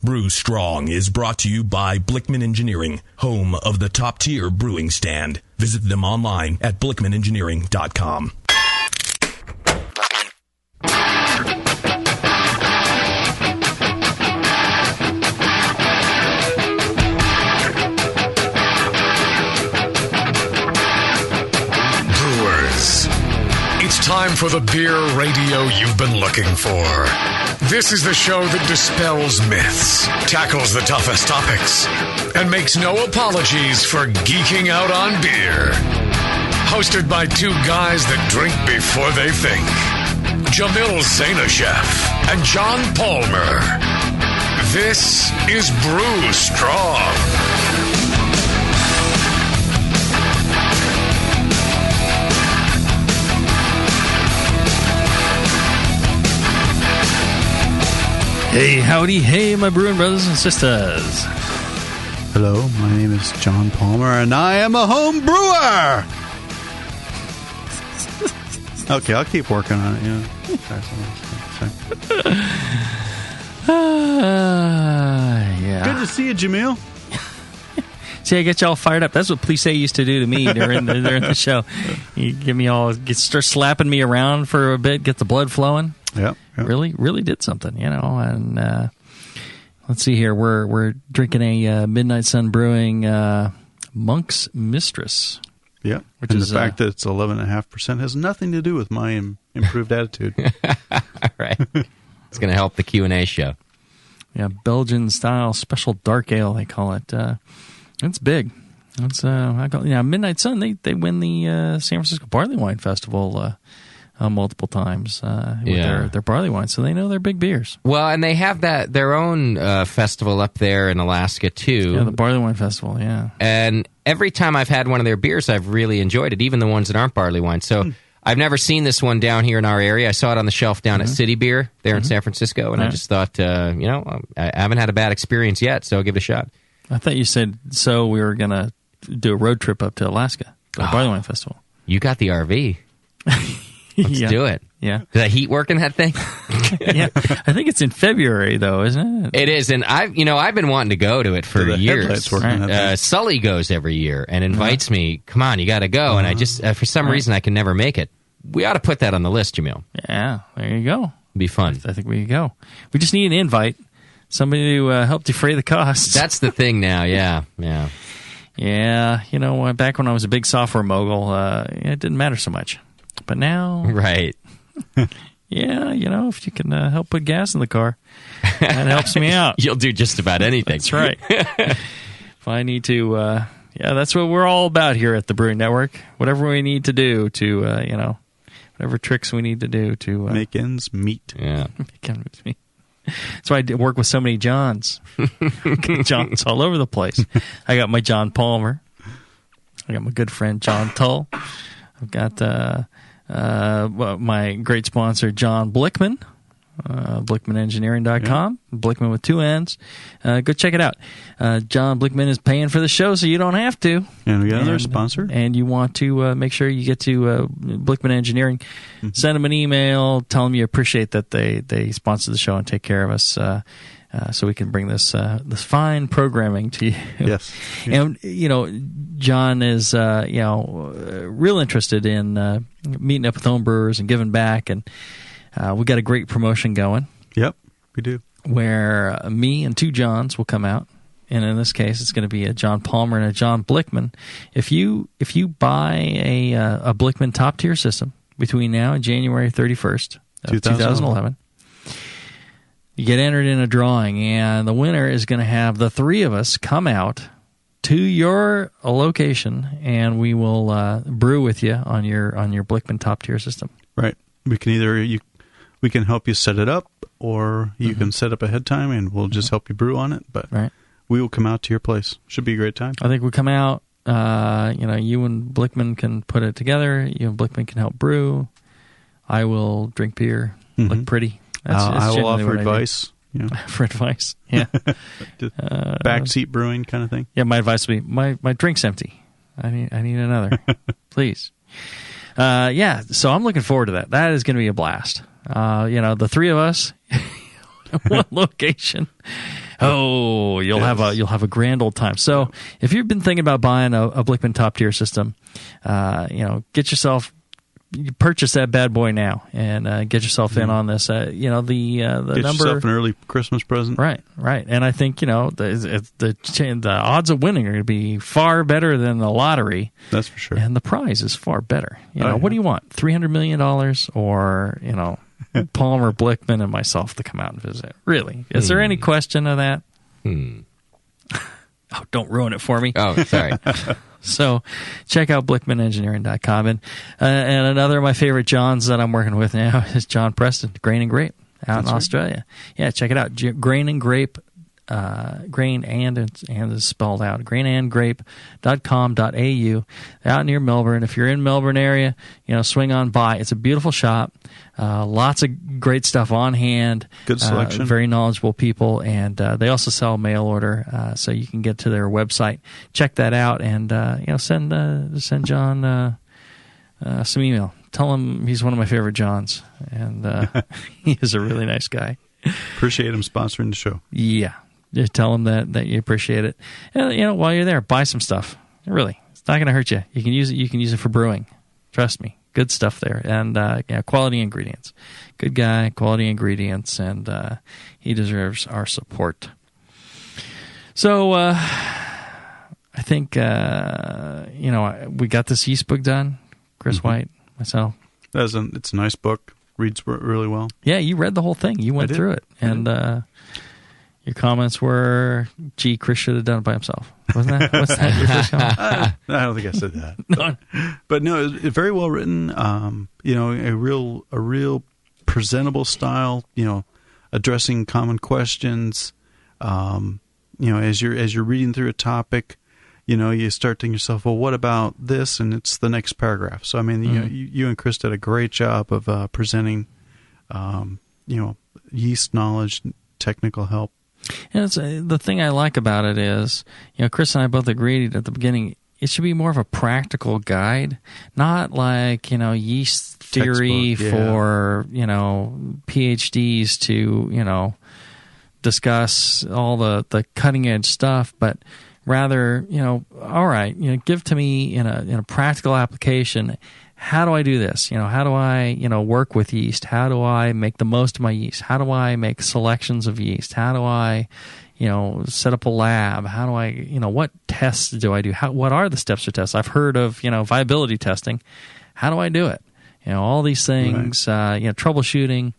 Brew Strong is brought to you by Blickman Engineering, home of the top-tier brewing stand. Visit them online at blickmanengineering.com. It's time for the beer radio you've been looking for. This is the show that dispels myths, tackles the toughest topics, and makes no apologies for geeking out on beer. Hosted by two guys that drink before they think. Jamil Zainasheff and John Palmer. This is Brew Strong. Hey, howdy, hey, my brewing brothers and sisters. Hello, my name is John Palmer, and I am a home brewer. Okay, I'll keep working on it. Yeah. Good to see you, Jamil. See, I get you all fired up. That's what Plisse used to do to me during the show. You start slapping me around for a bit, get the blood flowing. Yep. Really did something, And let's see here, we're drinking a Midnight Sun Brewing Monk's Mistress. Yeah, which and is the fact that it's 11.5% has nothing to do with my improved attitude. Right, it's going to help the Q&A show. Yeah, Belgian style special dark ale they call it. It's big. It's Midnight Sun. They win the San Francisco Barley Wine Festival. Multiple times with their barley wine, so they know they're big beers. Well, and they have their own festival up there in Alaska, too. Yeah, the Barley Wine Festival, yeah. And every time I've had one of their beers, I've really enjoyed it, even the ones that aren't barley wine. So I've never seen this one down here in our area. I saw it on the shelf down at City Beer there in San Francisco, and I just thought, I haven't had a bad experience yet, so I'll give it a shot. I thought you said, so we were going to do a road trip up to Alaska, the Barley Wine Festival. You got the RV. Let's do it. Yeah. Is that heat working, that thing? Yeah. I think it's in February, though, isn't it? It is, and I've been wanting to go to it for years. Sully goes every year and invites me, come on, you got to go. And I just, for some reason, I can never make it. We ought to put that on the list, Jamil. Yeah, there you go. It'd be fun. I think we could go. We just need an invite. Somebody to help defray the costs. That's the thing now, yeah. Yeah, back when I was a big software mogul, it didn't matter so much. But now... Right. Yeah, if you can help put gas in the car, that helps me out. You'll do just about anything. That's right. If I need to... that's what we're all about here at the Brewing Network. Whatever we need to do to, whatever tricks we need to do to... make ends meet. Yeah. Make ends meet. That's why I work with so many Johns. Johns all over the place. I got my John Palmer. I got my good friend John Tull. I've got my great sponsor John Blickman, BlickmanEngineering.com. Blickman with two N's. Go check it out. John Blickman is paying for the show, so you don't have to. And we got another sponsor. And you want to make sure you get to Blickman Engineering. Send them an email. Tell them you appreciate that they sponsor the show and take care of us. So we can bring this fine programming to you. Yes. And John is real interested in meeting up with home brewers and giving back, and we got a great promotion going. Yep, we do. Where me and two Johns will come out, and in this case, it's going to be a John Palmer and a John Blickman. If you buy a Blickman top tier system between now and January 31st of 2011. You get entered in a drawing, and the winner is going to have the three of us come out to your location, and we will brew with you on your Blickman top tier system. Right. We can we can help you set it up, or you can set up ahead time, and we'll just help you brew on it. But we will come out to your place. Should be a great time. I think we come out. You and Blickman can put it together. You and Blickman can help brew. I will drink beer, look pretty. I will offer advice. For advice, yeah. Backseat brewing kind of thing. Yeah, my advice would be, my drink's empty. I need another, please. So I'm looking forward to that. That is going to be a blast. The three of us, one location. Oh, you'll have a grand old time. So if you've been thinking about buying a Blickman top tier system, purchase that bad boy now and get yourself in on this. The get number, yourself an early Christmas present. Right. And I think the odds of winning are going to be far better than the lottery. That's for sure. And the prize is far better. What do you want? $300 million or Palmer, Blickman, and myself to come out and visit? Really? Is there any question of that? Oh, don't ruin it for me. Oh, sorry. So check out BlickmanEngineering.com. And another of my favorite Johns that I'm working with now is John Preston, Grain and Grape, out in Australia. Yeah, check it out. Grain and Grape, grain and is spelled out, grainandgrape.com.au, out near Melbourne. If you're in Melbourne area, swing on by. It's a beautiful shop. Lots of great stuff on hand. Good selection. Very knowledgeable people, and they also sell mail order, so you can get to their website, check that out, and send John some email. Tell him he's one of my favorite Johns, and he is a really nice guy. Appreciate him sponsoring the show. Yeah, just tell him that you appreciate it. And while you're there, buy some stuff. Really, it's not going to hurt you. You can use it. You can use it for brewing. Trust me. Good stuff there, and quality ingredients. Good guy, quality ingredients, and he deserves our support. So I think we got this yeast book done. Chris White, myself. It's a nice book. Reads really well. Yeah, you read the whole thing. You went through it, and your comments were, "Gee, Chris should have done it by himself." Wasn't that your first comment? I don't think I said that. But no, it's very well written. A real presentable style. Addressing common questions. As you're reading through a topic, you start thinking to yourself, well, what about this? And it's the next paragraph. So I mean, you and Chris did a great job of presenting, yeast knowledge, technical help. And the thing I like about it is, Chris and I both agreed at the beginning, it should be more of a practical guide, not like, yeast theory for, PhDs to, discuss all the cutting edge stuff, but rather, all right, give to me in a practical application, how do I do this? How do I, work with yeast? How do I make the most of my yeast? How do I make selections of yeast? How do I, set up a lab? How do I, what tests do I do? What are the steps for tests? I've heard of, viability testing. How do I do it? All these things, troubleshooting,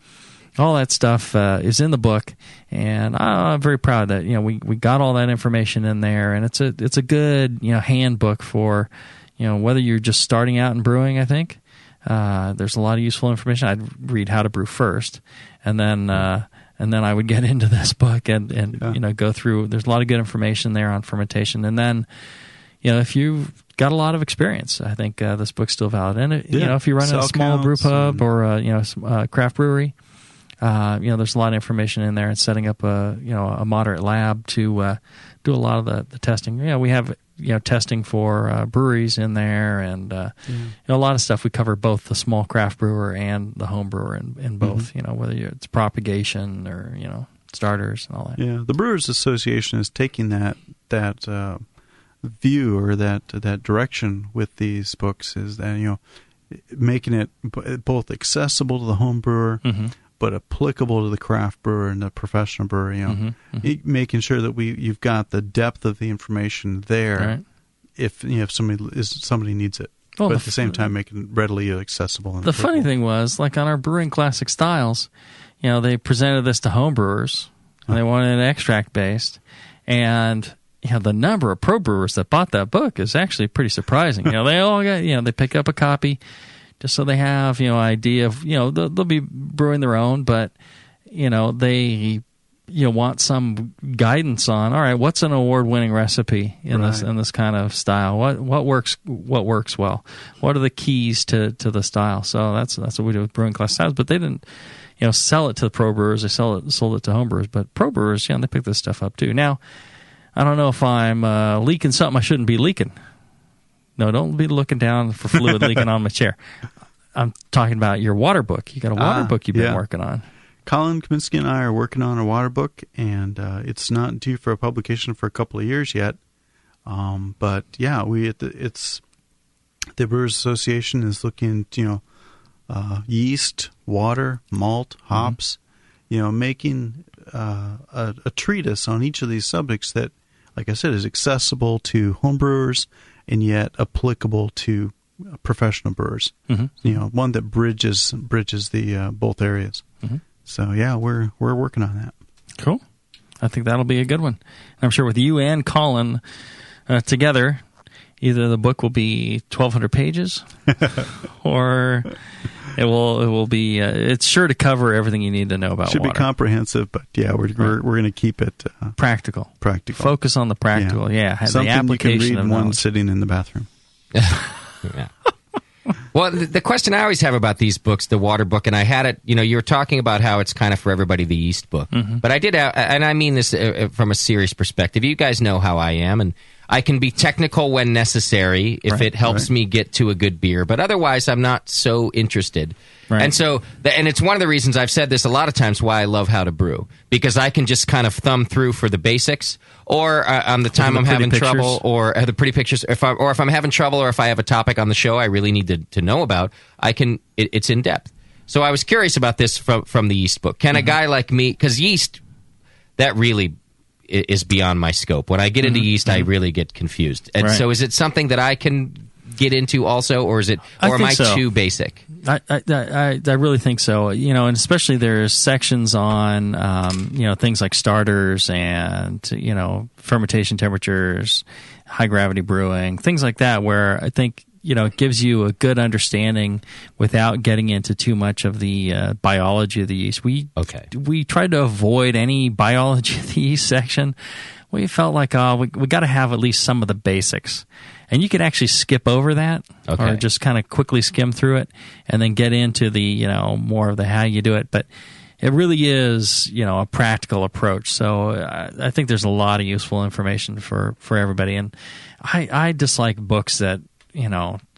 all that stuff is in the book, and I'm very proud that we got all that information in there, and it's a good handbook for whether you're just starting out in brewing. I think there's a lot of useful information. I'd read How to Brew first, and then I would get into this book and go through. There's a lot of good information there on fermentation, and then if you've got a lot of experience, I think this book's still valid. And if you run a small brew pub or a craft brewery. There's a lot of information in there, and setting up a moderate lab to do a lot of the testing. We have testing for breweries in there, and a lot of stuff. We cover both the small craft brewer and the home brewer in both. Whether it's propagation or starters and all that. Yeah, the Brewers Association is taking that view or that direction with these books, is that making it both accessible to the home brewer. But applicable to the craft brewer and the professional brewer, making sure that you've got the depth of the information there, right, if somebody needs it. Well, but at the same time, making it readily accessible. And the funny thing was, like on our Brewing Classic Styles, they presented this to home brewers, and they wanted it extract based, and the number of pro brewers that bought that book is actually pretty surprising. They all got they pick up a copy. Just so they have, idea of, they'll be brewing their own, but, they, want some guidance on, all right, what's an award-winning recipe in this kind of style? What works well? What are the keys to the style? So that's what we do with Brewing Class Styles, but they didn't, sell it to the pro brewers. They sold it to home brewers, but pro brewers, they pick this stuff up too. Now, I don't know if I'm leaking something I shouldn't be leaking. No, don't be looking down for fluid leaking on my chair. I'm talking about your water book. You got a water book you've been working on. Colin Kaminsky and I are working on a water book, and it's not due for a publication for a couple of years yet. But yeah, it's the Brewers Association is looking, yeast, water, malt, hops, making a treatise on each of these subjects that, like I said, is accessible to homebrewers and yet applicable to professional brewers. One that bridges the both areas. So yeah, we're working on that. Cool. I think that'll be a good one. And I'm sure with you and Colin together, either the book will be 1,200 pages, or it will be. It's sure to cover everything you need to know about. Should water. Be comprehensive, but yeah, we're going to keep it practical. Practical. Focus on the practical. Yeah, something the application you can read of one knowledge. sitting in the bathroom. Yeah. Well, the question I always have about these books, the water book, and I had it, you were talking about how it's kind of for everybody, the yeast book. But I did, and I mean this from a serious perspective. You guys know how I am, and I can be technical when necessary if it helps me get to a good beer. But otherwise, I'm not so interested. Right. And so, and it's one of the reasons I've said this a lot of times why I love How to Brew, because I can just kind of thumb through for the basics, or on the time I'm having trouble, or the pretty pictures, if I'm having trouble, or if I have a topic on the show I really need to know about, I can. It's in depth. So I was curious about this from the yeast book. Can a guy like me, because yeast, that really is beyond my scope. When I get into yeast, I really get confused. And so, is it something that I can get into also, or is it, or am I too basic? I really think so. And especially there's sections on things like starters and fermentation temperatures, high gravity brewing, things like that, where I think it gives you a good understanding without getting into too much of the biology of the yeast. We tried to avoid any biology of the yeast section. We felt like we got to have at least some of the basics. And you can actually skip over that, or just kind of quickly skim through it, and then get into the more of the how you do it. But it really is a practical approach. So I think there's a lot of useful information for everybody. And I dislike books that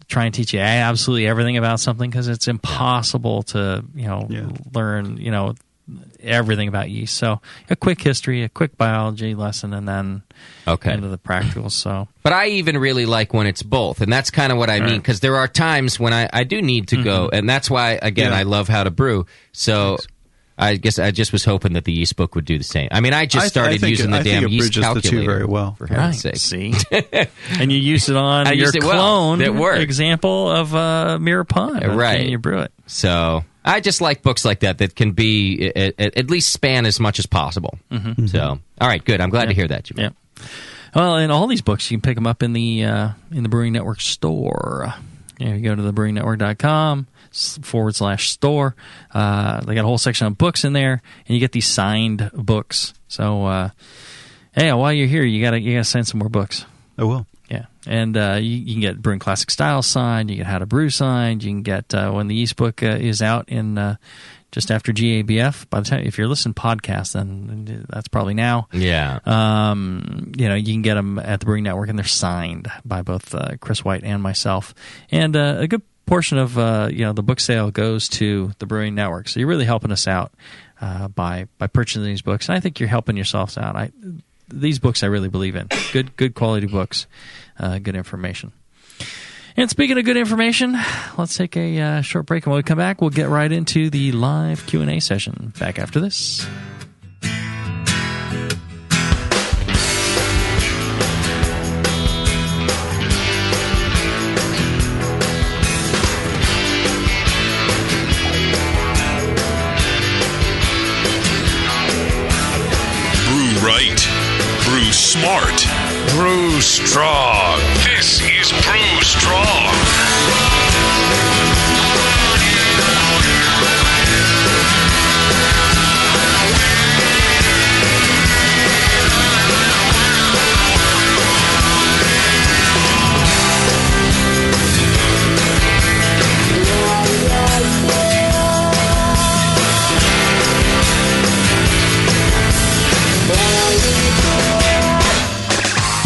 try and teach you absolutely everything about something, because it's impossible to learn everything about yeast. So a quick history, a quick biology lesson, and then into the practicals. So, but I even really like when it's both, and that's kind of what I mean, because there are times when I do need to go, and that's why I love How to Brew. So. Thanks. I guess I just was hoping that the yeast book would do the same. I mean, I just started using the damn yeast calculator. The two very well. For heaven's sake. See, and you used it on your clone example of Mirror Pond. Right. And you brew it. So I just like books like that can be at least span as much as possible. So, all right, good. I'm glad to hear that, Jimmy. Yeah. Well, and all these books, you can pick them up in the Brewing Network store. You go to thebrewingnetwork.com/store. They got a whole section of books in there, and you get these signed books. So, hey, while you're here, you gotta send some more books. I will. Yeah, and you can get Brewing Classic Style signed. You get How to Brew signed. You can get when the yeast book is out in just after GABF. By the time, if you're listening to podcasts, then that's probably now. Yeah. You can get them at the Brewing Network, and they're signed by both Chris White and myself. And a good portion of the book sale goes to the Brewing Network. So you're really helping us out by purchasing these books, and I think you're helping yourselves out. These books I really believe in. Good quality books, good information. And speaking of good information, let's take a short break, and when we come back, we'll get right into the live Q&A session. Back after this. Brew right. Brew smart. Brew strong. This is Brew Strong.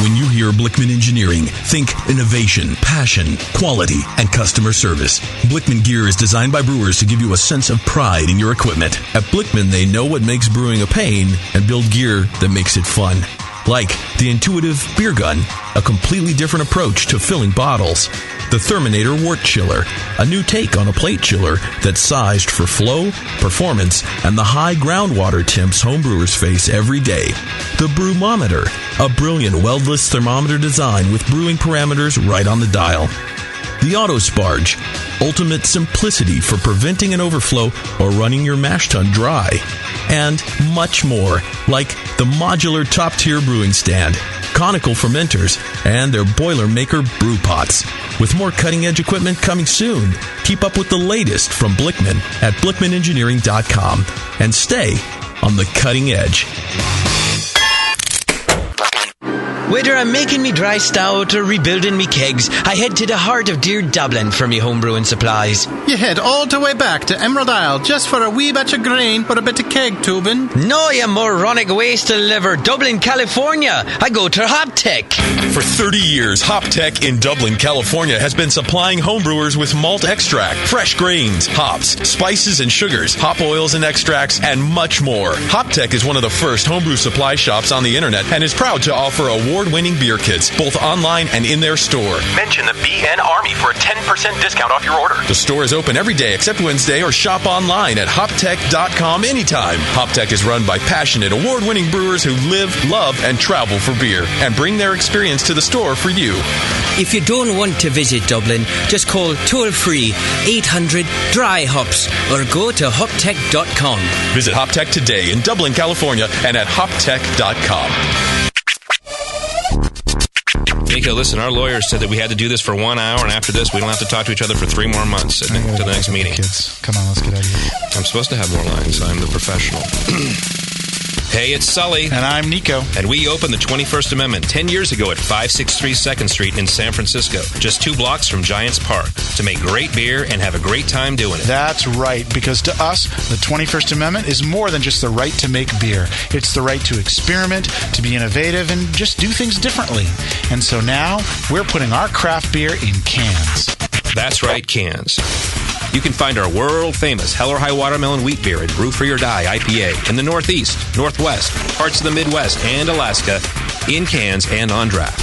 When you hear Blickman Engineering. Think innovation, passion, quality, and customer service. Blickman gear is designed by brewers to give you a sense of pride in your equipment. At Blickman, they know what makes brewing a pain and build gear that makes it fun. Like the intuitive beer gun, a completely different approach to filling bottles. The Therminator Wort Chiller, a new take on a plate chiller that's sized for flow, performance, and the high groundwater temps homebrewers face every day. The Brewmometer, a brilliant weldless thermometer design with brewing parameters right on the dial. The Autosparge, ultimate simplicity for preventing an overflow or running your mash tun dry. And much more, like the modular top-tier brewing stand, conical fermenters, and their Boilermaker brew pots. With more cutting-edge equipment coming soon, keep up with the latest from Blickman at BlickmanEngineering.com and stay on the cutting edge. Whether I'm making me dry stout or rebuilding me kegs, I head to the heart of dear Dublin for me homebrewing supplies. You head all the way back to Emerald Isle just for a wee batch of grain or a bit of keg tubing? No, you moronic waste of liver. Dublin, California. I go to Hoptech. For 30 years, Hoptech in Dublin, California has been supplying homebrewers with malt extract, fresh grains, hops, spices and sugars, hop oils and extracts, and much more. Hoptech is one of the first homebrew supply shops on the internet and is proud to offer award-winning beer kits, both online and in their store. Mention the BN Army for a 10% discount off your order. The store is open every day except Wednesday, or shop online at hoptech.com anytime. Hoptech is run by passionate, award-winning brewers who live, love, and travel for beer and bring their experience to the store for you. If you don't want to visit Dublin, just call toll-free 800-DRY-HOPS or go to hoptech.com. Visit Hoptech today in Dublin, California and at hoptech.com. Nico, listen, our lawyers said that we had to do this for 1 hour, and after this, we don't have to talk to each other for 3 more months to the next meeting. Kids, come on, let's get out of here. I'm supposed to have more lines. I'm the professional. Hey, it's Sully. And I'm Nico. And we opened the 21st Amendment 10 years ago at 563 2nd Street in San Francisco, just 2 blocks from Giants Park, to make great beer and have a great time doing it. That's right, because to us, the 21st Amendment is more than just the right to make beer. It's the right to experiment, to be innovative, and just do things differently. And so now, we're putting our craft beer in cans. That's right, cans. You can find our world-famous Hell or High Watermelon Wheat Beer at Brew for Your Die IPA in the Northeast, Northwest, parts of the Midwest, and Alaska in cans and on draft.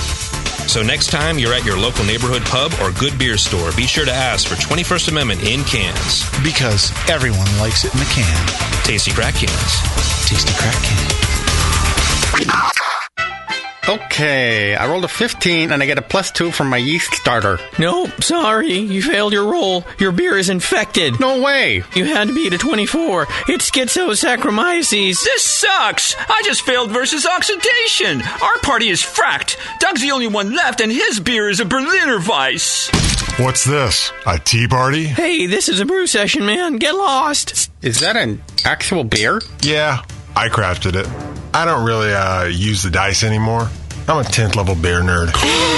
So next time you're at your local neighborhood pub or good beer store, be sure to ask for 21st Amendment in cans. Because everyone likes it in the can. Tasty crack cans. Tasty crack can. Okay, I rolled a 15 and I get a +2 from my yeast starter. No, sorry. You failed your roll. Your beer is infected. No way. You had to beat a 24. It's schizosaccharomyces. This sucks. I just failed versus oxidation. Our party is fracked. Doug's the only one left, and his beer is a Berliner Weiss. What's this? A tea party? Hey, this is a brew session, man. Get lost. Is that an actual beer? Yeah, I crafted it. I don't really use the dice anymore. I'm a 10th level beer nerd.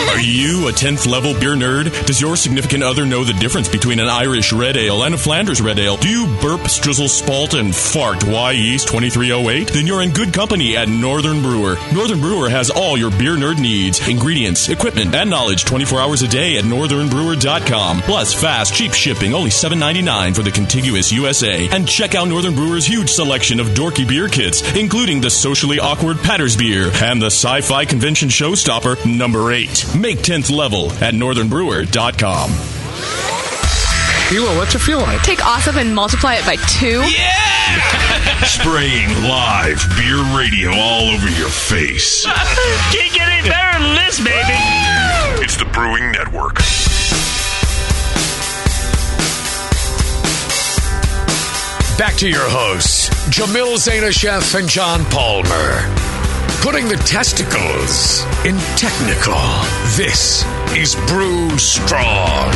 Are you a 10th level beer nerd? Does your significant other know the difference between an Irish red ale and a Flanders red ale? Do you burp, strizzle, spalt, and fart Y Yeast 2308? Then you're in good company at Northern Brewer. Northern Brewer has all your beer nerd needs, ingredients, equipment, and knowledge 24 hours a day at northernbrewer.com. Plus fast, cheap shipping, only $7.99 for the contiguous USA. And check out Northern Brewer's huge selection of dorky beer kits, including the socially awkward Patters beer and the sci-fi convention showstopper number 8. Make 10th level at northernbrewer.com. Hilo, what's it feel like? Take awesome and multiply it by 2. Yeah! Spraying live beer radio all over your face. Can't get any better than this, baby. It's the Brewing Network. Back to your hosts, Jamil Zainasheff and John Palmer. Putting the testicles in technical. This is Brew Strong.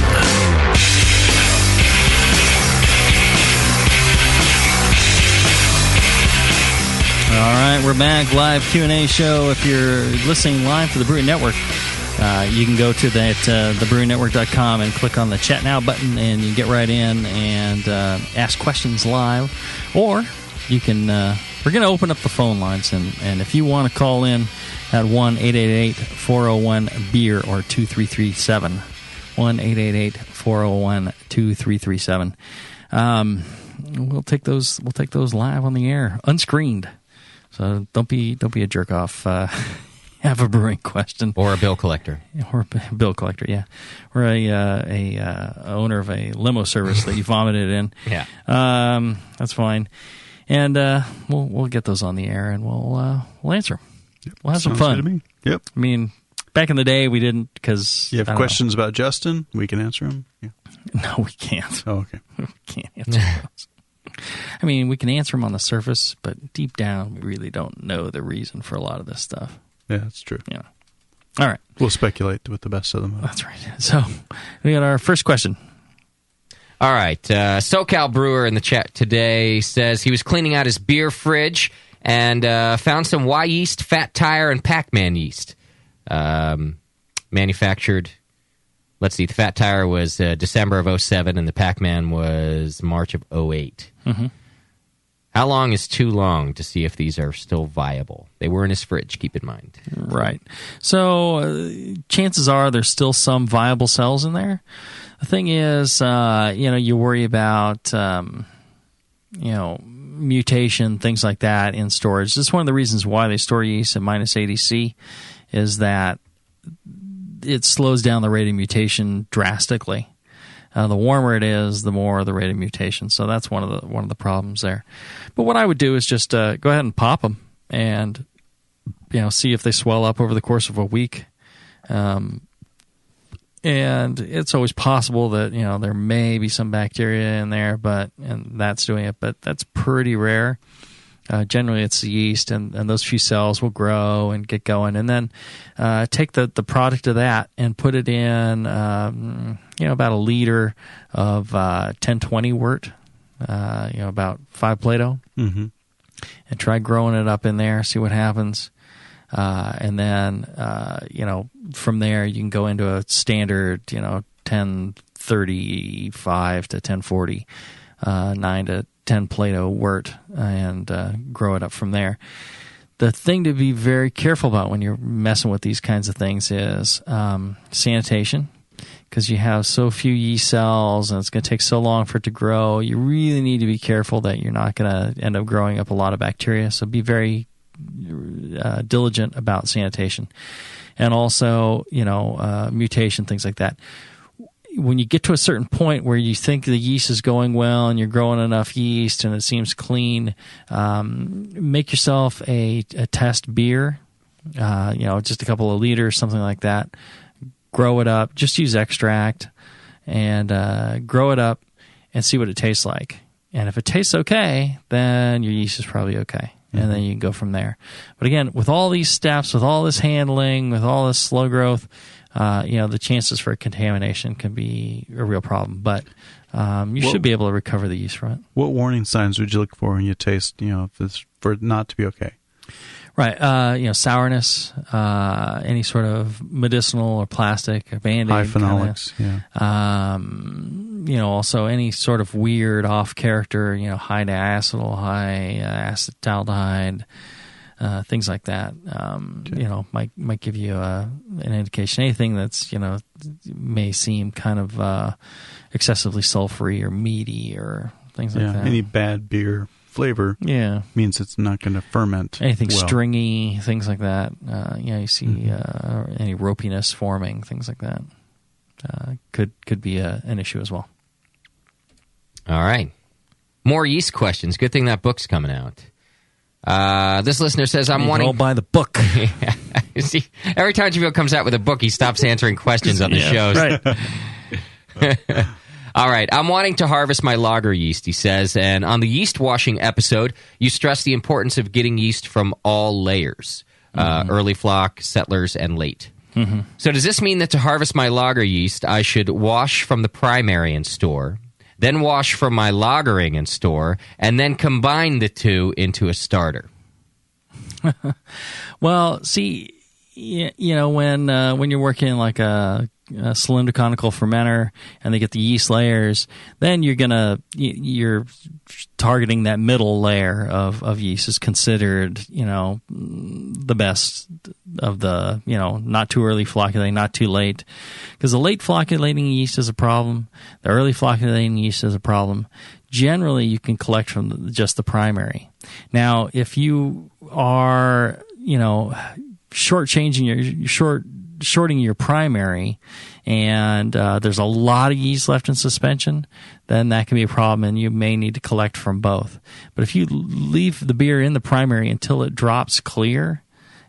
All right, we're back. Live Q&A show. If you're listening live to the Brewing Network, you can go to that thebrewingnetwork.com and click on the Chat Now button, and you can get right in and ask questions live. Or you can... we're going to open up the phone lines, and if you want to call in at 1-888-401-BEER or 2337. 1-888-401-2337. We'll take those live on the air, unscreened. So don't be a jerk off. Have a brewing question or a bill collector, yeah, or a owner of a limo service that you vomited in. Yeah, that's fine. And we'll get those on the air, and we'll answer them. Yep. We'll have some Sounds fun. good to me. Yep. I mean, back in the day, we didn't because you have questions about Justin. We can answer them. Yeah. No, we can't. Oh, okay. We can't answer those. I mean, we can answer them on the surface, but deep down, we really don't know the reason for a lot of this stuff. Yeah, that's true. Yeah. All right. We'll speculate with the best of them. That's right. So we got our first question. All right. SoCal Brewer in the chat today says he was cleaning out his beer fridge and found some Y yeast, Fat Tire, and Pac-Man yeast. Manufactured, let's see, the Fat Tire was December of 2007 and the Pac-Man was March of 2008. Mm-hmm. How long is too long to see if these are still viable? They were in his fridge, keep in mind. Right. So chances are there's still some viable cells in there. The thing is, you worry about, mutation, things like that in storage. This is one of the reasons why they store yeast at minus 80°C is that it slows down the rate of mutation drastically. The warmer it is, the more the rate of mutation. So that's one of the problems there. But what I would do is just go ahead and pop them and see if they swell up over the course of a week. And it's always possible that there may be some bacteria in there, and that's doing it. But that's pretty rare. Generally, it's the yeast, and those few cells will grow and get going. And then take the product of that and put it in, about a liter of 1020 wort, about 5 Plato, and try growing it up in there, see what happens. And then, from there, you can go into a standard, 1035 to 1040, 9 to 10 Plato wort and grow it up from there. The thing to be very careful about when you're messing with these kinds of things is sanitation, because you have so few yeast cells and it's going to take so long for it to grow. You really need to be careful that you're not going to end up growing up a lot of bacteria. So be very diligent about sanitation. And also, mutation, things like that. When you get to a certain point where you think the yeast is going well and you're growing enough yeast and it seems clean, make yourself a test beer, just a couple of liters, something like that. Grow it up. Just use extract and grow it up and see what it tastes like. And if it tastes okay, then your yeast is probably okay. And then you can go from there. But again, with all these steps, with all this handling, with all this slow growth, the chances for contamination can be a real problem. But you should be able to recover the yeast from it. What warning signs would you look for when you taste, for it not to be okay? Right. Sourness, any sort of medicinal or plastic or Band-Aid. High phenolics, also any sort of weird off character, high diacetyl, high acetaldehyde, things like that, might give you an indication. Anything that's, may seem kind of excessively sulfury or meaty or things like that. Any bad beer flavor means it's not going to ferment. Anything well. stringy, things like that. You see any ropiness forming, things like that. Could be an issue as well. All right. More yeast questions. Good thing that book's coming out. This listener says, I'm wanting... Go buy the book. See, every time Javil comes out with a book, he stops answering questions on the shows. Right. All right. I'm wanting to harvest my lager yeast, he says. And on the yeast washing episode, you stress the importance of getting yeast from all layers. Early flock, settlers, and late. Mm-hmm. So does this mean that to harvest my lager yeast, I should wash from the primary and store, then wash from my lagering and store, and then combine the two into a starter? Well, see, when you're working like a cylindroconical fermenter and they get the yeast layers, then you're targeting that middle layer of yeast is considered, the best the, not too early flocculating, not too late. Because the late flocculating yeast is a problem. The early flocculating yeast is a problem. Generally, you can collect from just the primary. Now, if you are, shorting your primary, and there's a lot of yeast left in suspension, then that can be a problem, and you may need to collect from both. But if you leave the beer in the primary until it drops clear,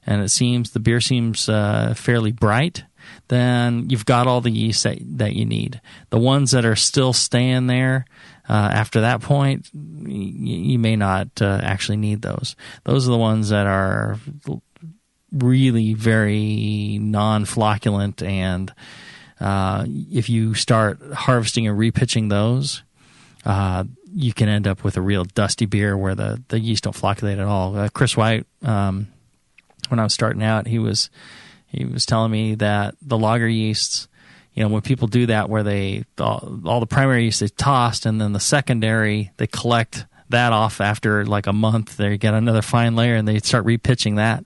and the beer seems fairly bright, then you've got all the yeast that you need. The ones that are still staying there after that point, you may not actually need those. Those are the ones that are really very non-flocculent, and if you start harvesting and repitching those, you can end up with a real dusty beer where the yeast don't flocculate at all. Chris White, when I was starting out, he was telling me that the lager yeasts, when people do that, where all the primary yeast is tossed, and then the secondary, they collect that off after like a month. They get another fine layer, and they start repitching that.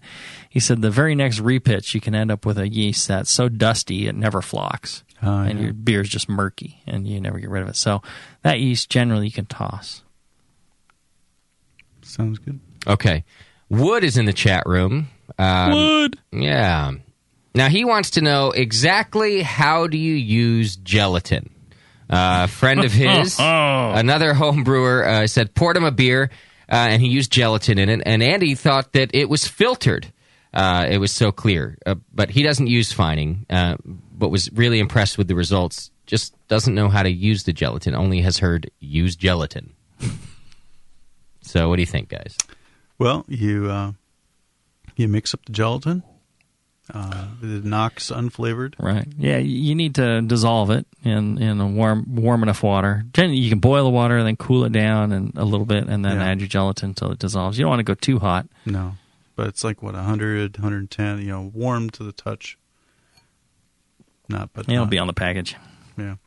He said the very next repitch, you can end up with a yeast that's so dusty it never flocks, and your beer is just murky, and you never get rid of it. So that yeast generally you can toss. Sounds good. Okay. Wood is in the chat room. Wood! Yeah. Now, he wants to know exactly how do you use gelatin. A friend of his, another home brewer, said poured him a beer, and he used gelatin in it, and Andy thought that it was filtered. It was so clear. But he doesn't use fining, but was really impressed with the results. Just doesn't know how to use the gelatin, only has heard use gelatin. So what do you think, guys? Well, you mix up the gelatin. It knocks unflavored. Right. Yeah, you need to dissolve it in a warm enough water. Generally, you can boil the water and then cool it down a little bit, and then add your gelatin until it dissolves. You don't want to go too hot. No. But it's like, 100, 110, warm to the touch. It'll be on the package. Yeah.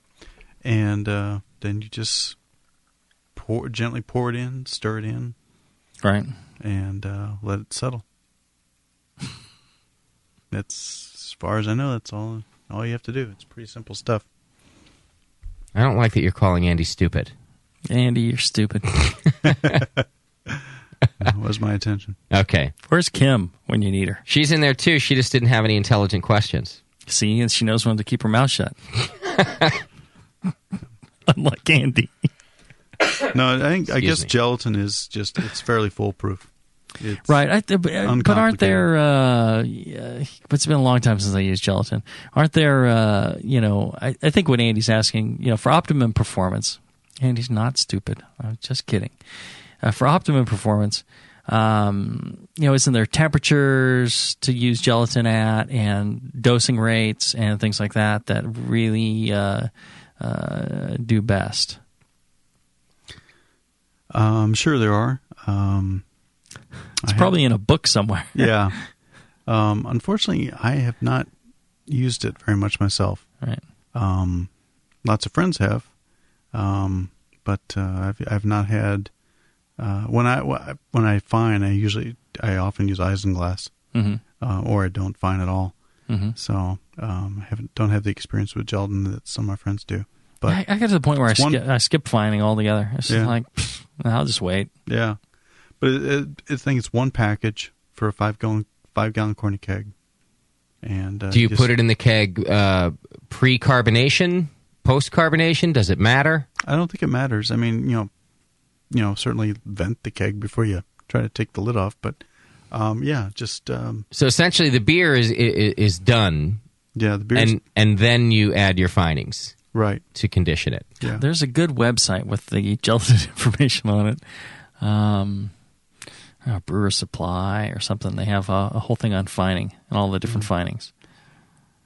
And then you just gently pour it in, stir it in. Right. And let it settle. That's, as far as I know, that's all you have to do. It's pretty simple stuff. I don't like that you're calling Andy stupid. Andy, you're stupid. That was my intention. Okay. Where's Kim when you need her? She's in there, too. She just didn't have any intelligent questions. See, and she knows when to keep her mouth shut. Unlike Andy. No, I guess gelatin is just, it's fairly foolproof. It's right. But aren't there, it's been a long time since I used gelatin. Aren't there, I think what Andy's asking, for optimum performance, Andy's not stupid. I'm just kidding. For optimum performance, isn't there temperatures to use gelatin at, and dosing rates and things like that really do best? I'm sure there are. It's probably in a book somewhere. Yeah. Unfortunately, I have not used it very much myself. Right. Lots of friends have, but I've not had. When I fine, I often use isinglass, or I don't fine at all. Mm-hmm. So don't have the experience with gelatin that some of my friends do. But I got to the point where I skip fining altogether. It's just like, I'll just wait. Yeah, but I think it's one package for a 5-gallon corny keg. And do you put it in the keg pre-carbonation, post-carbonation? Does it matter? I don't think it matters. I mean, certainly vent the keg before you try to take the lid off. But just so essentially the beer is done. Yeah, the beer, and then you add your finings. Right. To condition it. Yeah. There's a good website with the gelatin information on it. Brewer Supply or something. They have a whole thing on fining and all the different finings.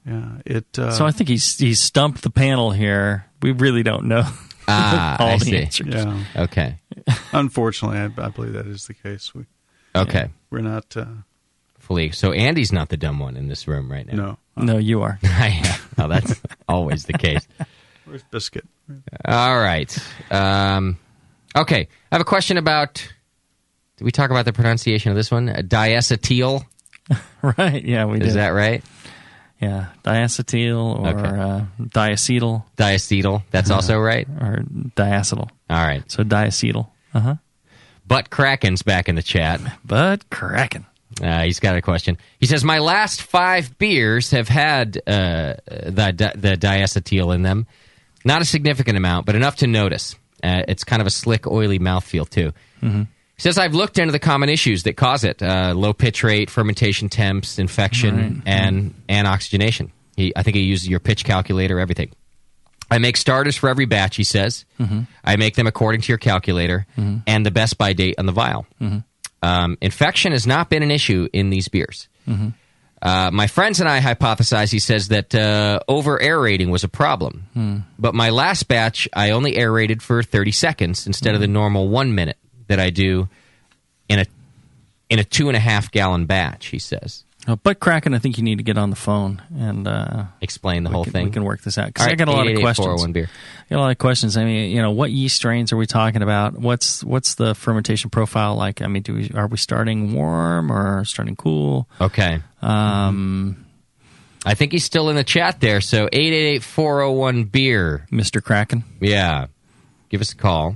Yeah. So I think he's stumped the panel here. We really don't know all the answers. Yeah. Okay. Unfortunately, I believe that is the case. Okay. We're not... fully. So Andy's not the dumb one in this room right now. No, you are. Yeah. Oh, that's always the case. Where's Biscuit? All right. Okay. I have a question about... Did we talk about the pronunciation of this one? Diacetyl Right, yeah, we did. Is that right? Yeah, diacetyl or diacetyl. Diacetyl, that's also right? Or diacetyl. All right. So diacetyl. Uh-huh. Butt Kraken's back in the chat. Butt Kraken. He's got a question. He says, my last 5 beers have had the diacetyl in them. Not a significant amount, but enough to notice. It's kind of a slick, oily mouthfeel, too. Mm-hmm. He says, I've looked into the common issues that cause it. Low pitch rate, fermentation temps, infection, and oxygenation. I think he uses your pitch calculator, everything. I make starters for every batch, he says. Mm-hmm. I make them according to your calculator and the best by date on the vial. Mm-hmm. Infection has not been an issue in these beers. Mm-hmm. My friends and I hypothesize, he says, that over-aerating was a problem. But my last batch, I only aerated for 30 seconds instead of the normal 1 minute that I do in a 2.5-gallon batch, he says. Butt Kraken, I think you need to get on the phone and explain the whole thing. We can work this out. Because All I got a lot of questions. Beer. I got a lot of questions. I mean, what yeast strains are we talking about? What's the fermentation profile like? I mean, are we starting warm or starting cool? Okay. I think he's still in the chat there. So 888-401-BEER. Mr. Kraken. Yeah. Give us a call.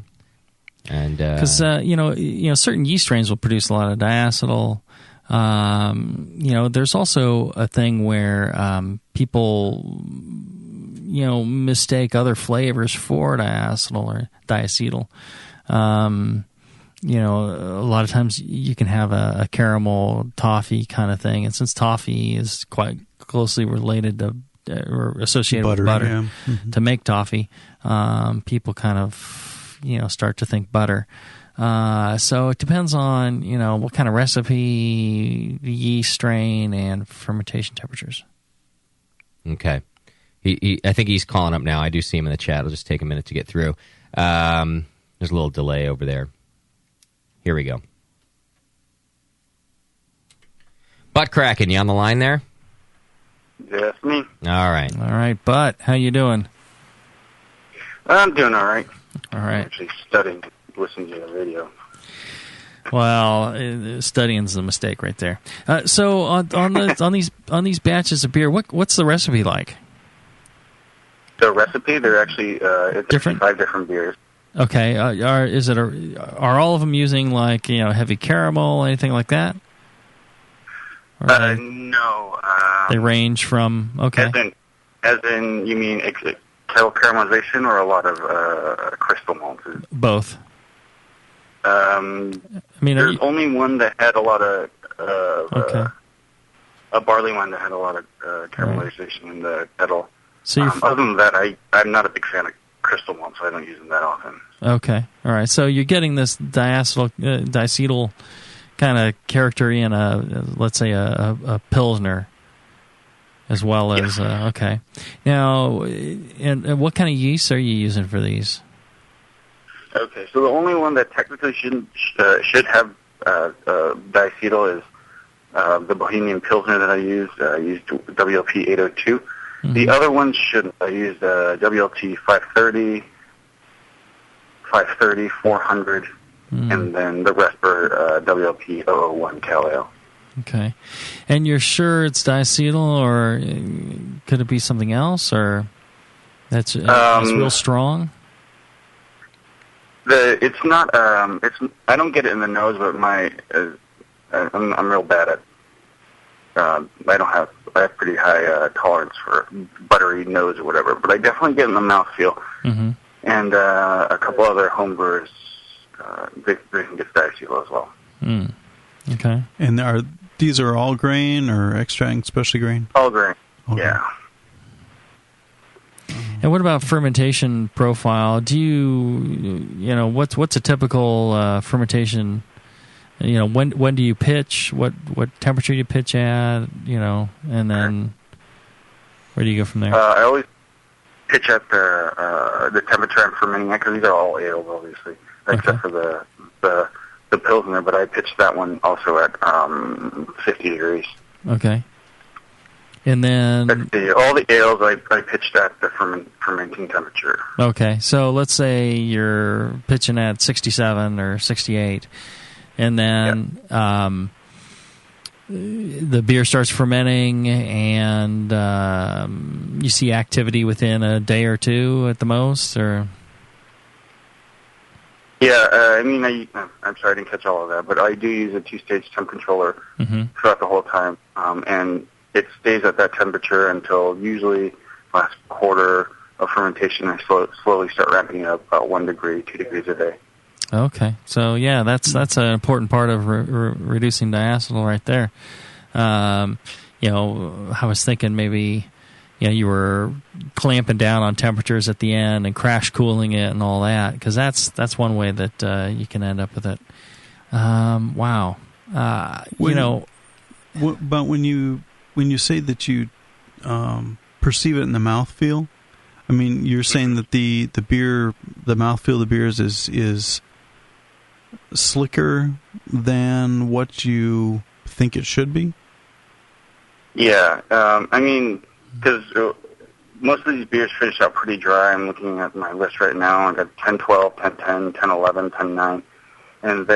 And because certain yeast strains will produce a lot of diacetyl. There's also a thing where people mistake other flavors for diacetyl or diacetyl. A lot of times you can have a caramel toffee kind of thing, and since toffee is quite closely related to or associated with butter, yeah. Mm-hmm. to make toffee, people kind of start to think butter. So it depends on, what kind of recipe, the yeast strain, and fermentation temperatures. Okay. I think he's calling up now. I do see him in the chat. It'll just take a minute to get through. There's a little delay over there. Here we go. Butt Kraken, you on the line there? That's me. All right. All right, Butt, how you doing? I'm doing all right. All right. I'm actually studying to listen to the radio. Well, studying's the mistake right there. So on these batches of beer, what's the recipe like? The recipe, they're actually it's different? 5 different beers. Okay, are all of them using heavy caramel, anything like that? No. They range from As in, you mean kettle caramelization or a lot of crystal malts? Both. There's only one that had a lot of a barley one that had a lot of caramelization in the kettle. So other than that, I'm not a big fan of crystal malt, so I don't use them that often. Okay, all right. So you're getting this diacetyl kind of character in let's say a Pilsner, as well as okay. Now, and what kind of yeast are you using for these? Okay, so the only one that technically should have diacetyl is the Bohemian Pilsner that I used. I used WLP 802. Mm-hmm. The other ones shouldn't. I used WLT 530, 400, and then the rest were WLP 001 Cal Ale. Okay, and you're sure it's diacetyl, or could it be something else, or that's real strong? It's not. I don't get it in the nose, but I'm real bad at. I have pretty high tolerance for buttery nose or whatever, but I definitely get in the mouthfeel. Mm-hmm. And a couple other homebrewers, they can get diacetyl as well. Mm. Okay. And these are all grain or extracting specialty grain? All grain. Okay. Yeah. And what about fermentation profile? Do you what's a typical fermentation? When do you pitch? What temperature do you pitch at? And then where do you go from there? I always pitch at the temperature I'm fermenting at, because these are all ales, obviously, except for the Pilsner. But I pitched that one also at 50 degrees. Okay. And then all the ales I pitched at the fermenting temperature. Okay, so let's say you're pitching at 67 or 68, and then the beer starts fermenting and you see activity within a day or two at the most, or? Yeah, I'm sorry I didn't catch all of that, but I do use a 2-stage temp controller throughout the whole time, and it stays at that temperature until usually last quarter of fermentation. I slowly start ramping up about 1 degree, 2 degrees a day. Okay, so yeah, that's an important part of reducing diacetyl right there. I was thinking maybe you were clamping down on temperatures at the end and crash cooling it and all that, because that's one way that you can end up with it. Wow, But when you say that you perceive it in the mouthfeel, I mean, you're saying that the mouthfeel of the beers is slicker than what you think it should be? Yeah, because most of these beers finish out pretty dry. I'm looking at my list right now. I got 10-12, 10-10, 10-11, 10-9, and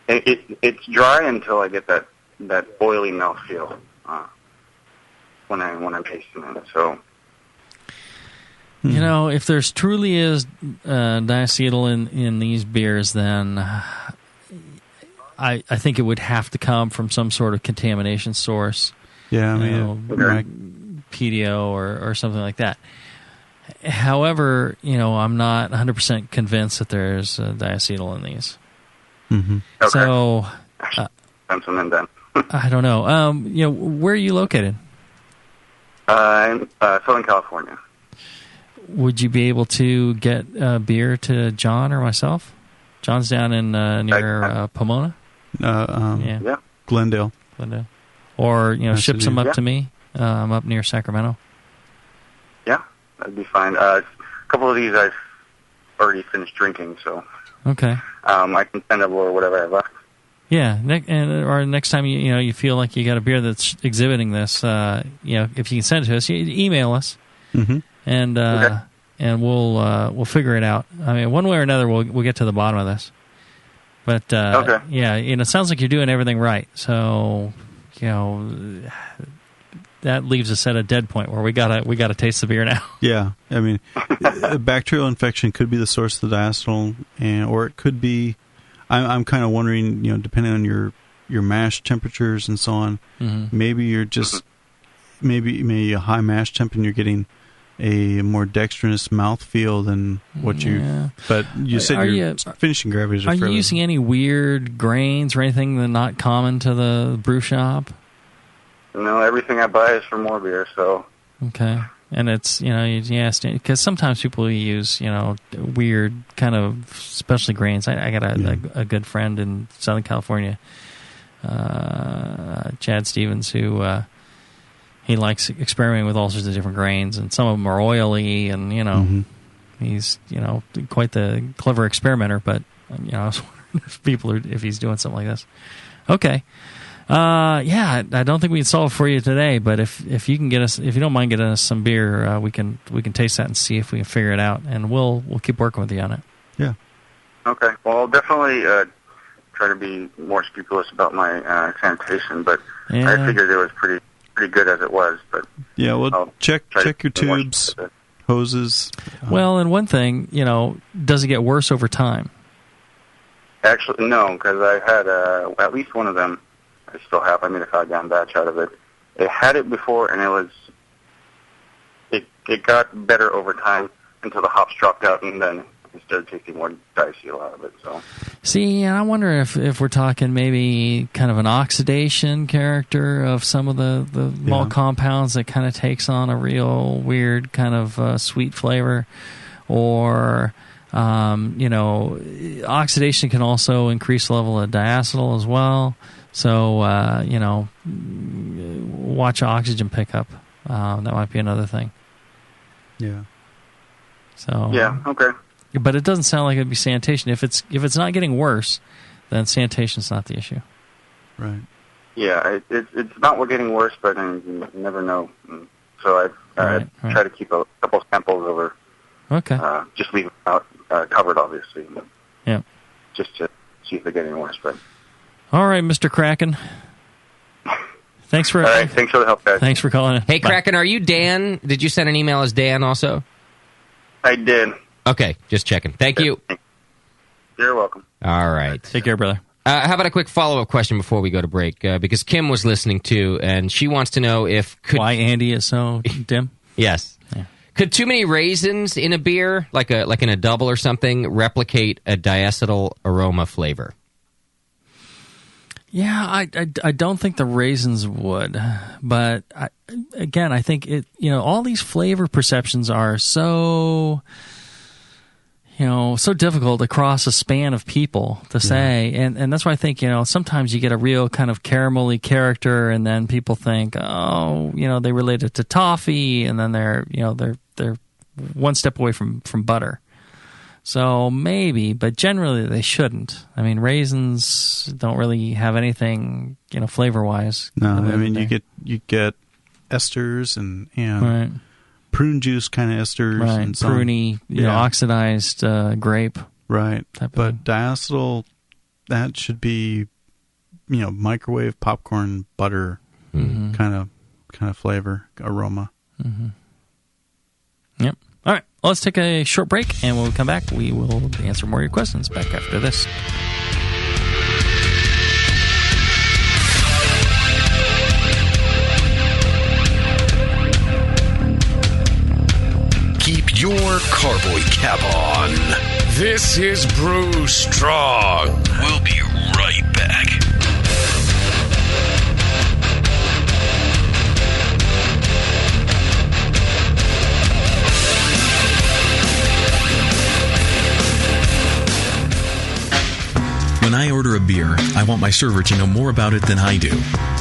it's dry until I get that oily mouthfeel when I'm tasting it. So. If there's truly is diacetyl in these beers, then I think it would have to come from some sort of contamination source. Yeah, PDO or something like that. However, I'm not 100% convinced that there's diacetyl in these. Mm-hmm. Okay. So, something then. I don't know. Where are you located? I'm Southern California. Would you be able to get beer to John or myself? John's down in near Pomona. Yeah. Glendale. Or ship some up to me. I'm up near Sacramento. Yeah, that'd be fine. A couple of these I've already finished drinking, so okay. I can send over whatever I have left. Yeah, or next time you feel like you got a beer that's exhibiting this, if you can send it to us, email us. Mm-hmm. And and we'll figure it out. I mean, one way or another, we'll get to the bottom of this. But yeah, it sounds like you're doing everything right. So that leaves us at a dead point where we gotta taste the beer now. Yeah, I mean, a bacterial infection could be the source of the diacetyl, or it could be. I'm kind of wondering, depending on your mash temperatures and so on, maybe you're just maybe a high mash temp and you're getting a more dextrinous mouthfeel than what you. But you said your finishing gravities are. Are you using any weird grains or anything that not common to the brew shop? No, everything I buy is for more beer. So okay, and it's because sometimes people use weird kind of specialty grains. I got a good friend in Southern California, Chad Stevens, who. He likes experimenting with all sorts of different grains, and some of them are oily, and he's quite the clever experimenter. But I was wondering if he's doing something like this. Okay, I don't think we can solve it for you today, but if you don't mind getting us some beer, we can taste that and see if we can figure it out, and we'll keep working with you on it. Yeah. Okay. Well, I'll definitely try to be more scrupulous about my sanitation, but I figured it was pretty good as it was, but yeah, well, check your tubes, hoses. Well, and one thing, does it get worse over time? Actually, no, because I had at least one of them. I still have. I made a 5-gallon batch out of it. It had it before, and it got better over time until the hops dropped out, and then I started tasting more diacetyl out of it. So, see, I wonder if we're talking maybe kind of an oxidation character of some of the malt compounds that kind of takes on a real weird kind of sweet flavor, or oxidation can also increase the level of diacetyl as well. So watch oxygen pickup. That might be another thing. Yeah. So yeah, okay. But it doesn't sound like it'd be sanitation. If it's not getting worse, then sanitation's not the issue. Right. Yeah, it's not getting worse, but you never know. So I try to keep a couple samples over. Okay. Just leave them out covered, obviously. Yeah. Just to see if they're getting worse, but. All right, Mr. Kraken. Thanks for All right, thanks for the help, guys. Thanks for calling in. Hey, Kraken, are you Dan? Did you send an email as Dan also? I did. Okay, just checking. Thank you. You're welcome. All right. Take care, brother. How about a quick follow-up question before we go to break? Because Kim was listening too, and she wants to know if... Why Andy is so dim? Yes. Yeah. Could too many raisins in a beer, like in a double or something, replicate a diacetyl aroma flavor? Yeah, I don't think the raisins would, but I think it. All these flavor perceptions are so difficult across a span of people to say, and that's why I think sometimes you get a real kind of caramelly character, and then people think, they relate it to toffee, and then they're one step away from butter. So maybe, but generally they shouldn't. I mean, raisins don't really have anything, flavor-wise. No, I mean you get esters and right. prune juice kind of esters, right? And some, Pruny, oxidized grape, right? But diacetyl, that should be, microwave popcorn butter kind of flavor aroma. Mm-hmm. Yep. All right, well, let's take a short break, and when we come back, we will answer more of your questions back after this. Keep your carboy cap on. This is Brew Strong. We'll be right back. When I order a beer, I want my server to know more about it than I do.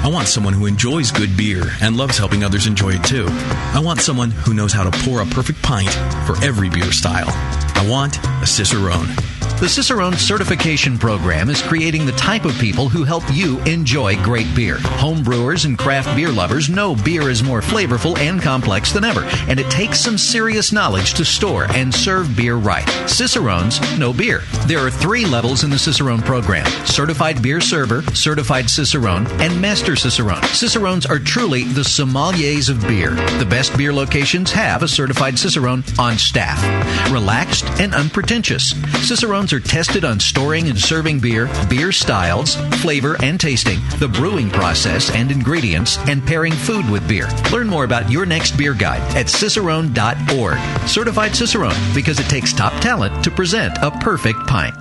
I want someone who enjoys good beer and loves helping others enjoy it too. I want someone who knows how to pour a perfect pint for every beer style. I want a Cicerone. The Cicerone Certification Program is creating the type of people who help you enjoy great beer. Home brewers and craft beer lovers know beer is more flavorful and complex than ever, and it takes some serious knowledge to store and serve beer right. Cicerones know beer. There are 3 levels in the Cicerone program: Certified Beer Server, Certified Cicerone, and Master Cicerone. Cicerones are truly the sommeliers of beer. The best beer locations have a Certified Cicerone on staff. Relaxed and unpretentious. Cicerones are tested on storing and serving beer, beer styles, flavor and tasting, the brewing process and ingredients, and pairing food with beer. Learn more about your next beer guide at cicerone.org. Certified Cicerone, because it takes top talent to present a perfect pint.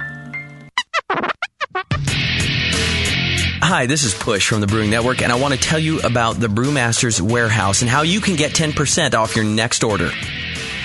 Hi, this is Push from the Brewing Network, and I want to tell you about the Brewmaster's Warehouse and how you can get 10% off your next order.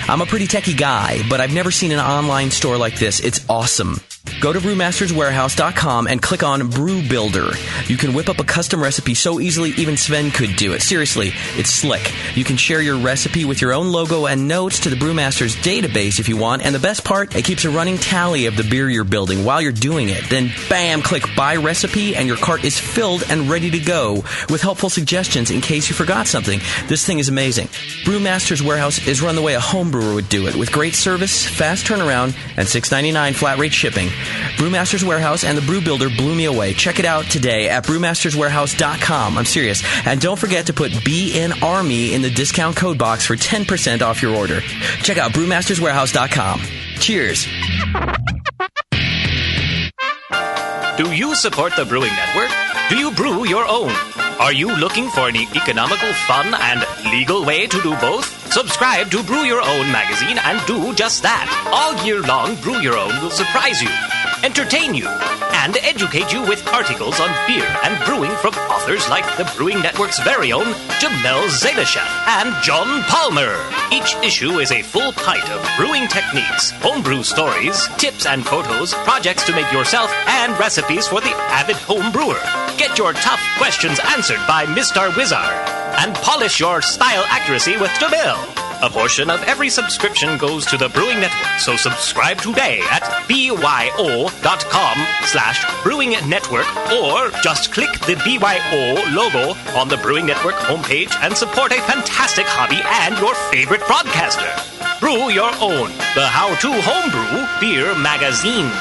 I'm a pretty techie guy, but I've never seen an online store like this. It's awesome. Go to brewmasterswarehouse.com and click on Brew Builder. You can whip up a custom recipe so easily even Sven could do it. Seriously, it's slick. You can share your recipe with your own logo and notes to the Brewmasters database if you want. And the best part, it keeps a running tally of the beer you're building while you're doing it. Then, bam, click Buy Recipe, and your cart is filled and ready to go with helpful suggestions in case you forgot something. This thing is amazing. Brewmasters Warehouse is run the way a home brewer would do it, with great service, fast turnaround, and $6.99 flat rate shipping. Brewmaster's Warehouse and the Brew Builder blew me away. Check it out today at brewmasterswarehouse.com. I'm serious. And don't forget to put BNARMY in the discount code box for 10% off your order. Check out brewmasterswarehouse.com. Cheers. Do you support the Brewing Network? Do you brew your own? Are you looking for an economical, fun, and legal way to do both? Subscribe to Brew Your Own magazine and do just that. All year long, Brew Your Own will surprise you, entertain you, and educate you with articles on beer and brewing from authors like the Brewing Network's very own Jamel Zalashev and John Palmer. Each issue is a full pint of brewing techniques, homebrew stories, tips and photos, projects to make yourself, and recipes for the avid home brewer. Get your tough questions answered by Mr. Wizard, and polish your style accuracy with Jamel. A portion of every subscription goes to the Brewing Network, so subscribe today at byo.com/Brewing Network, or just click the BYO logo on the Brewing Network homepage and support a fantastic hobby and your favorite broadcaster. Brew Your Own, the how-to homebrew beer magazine.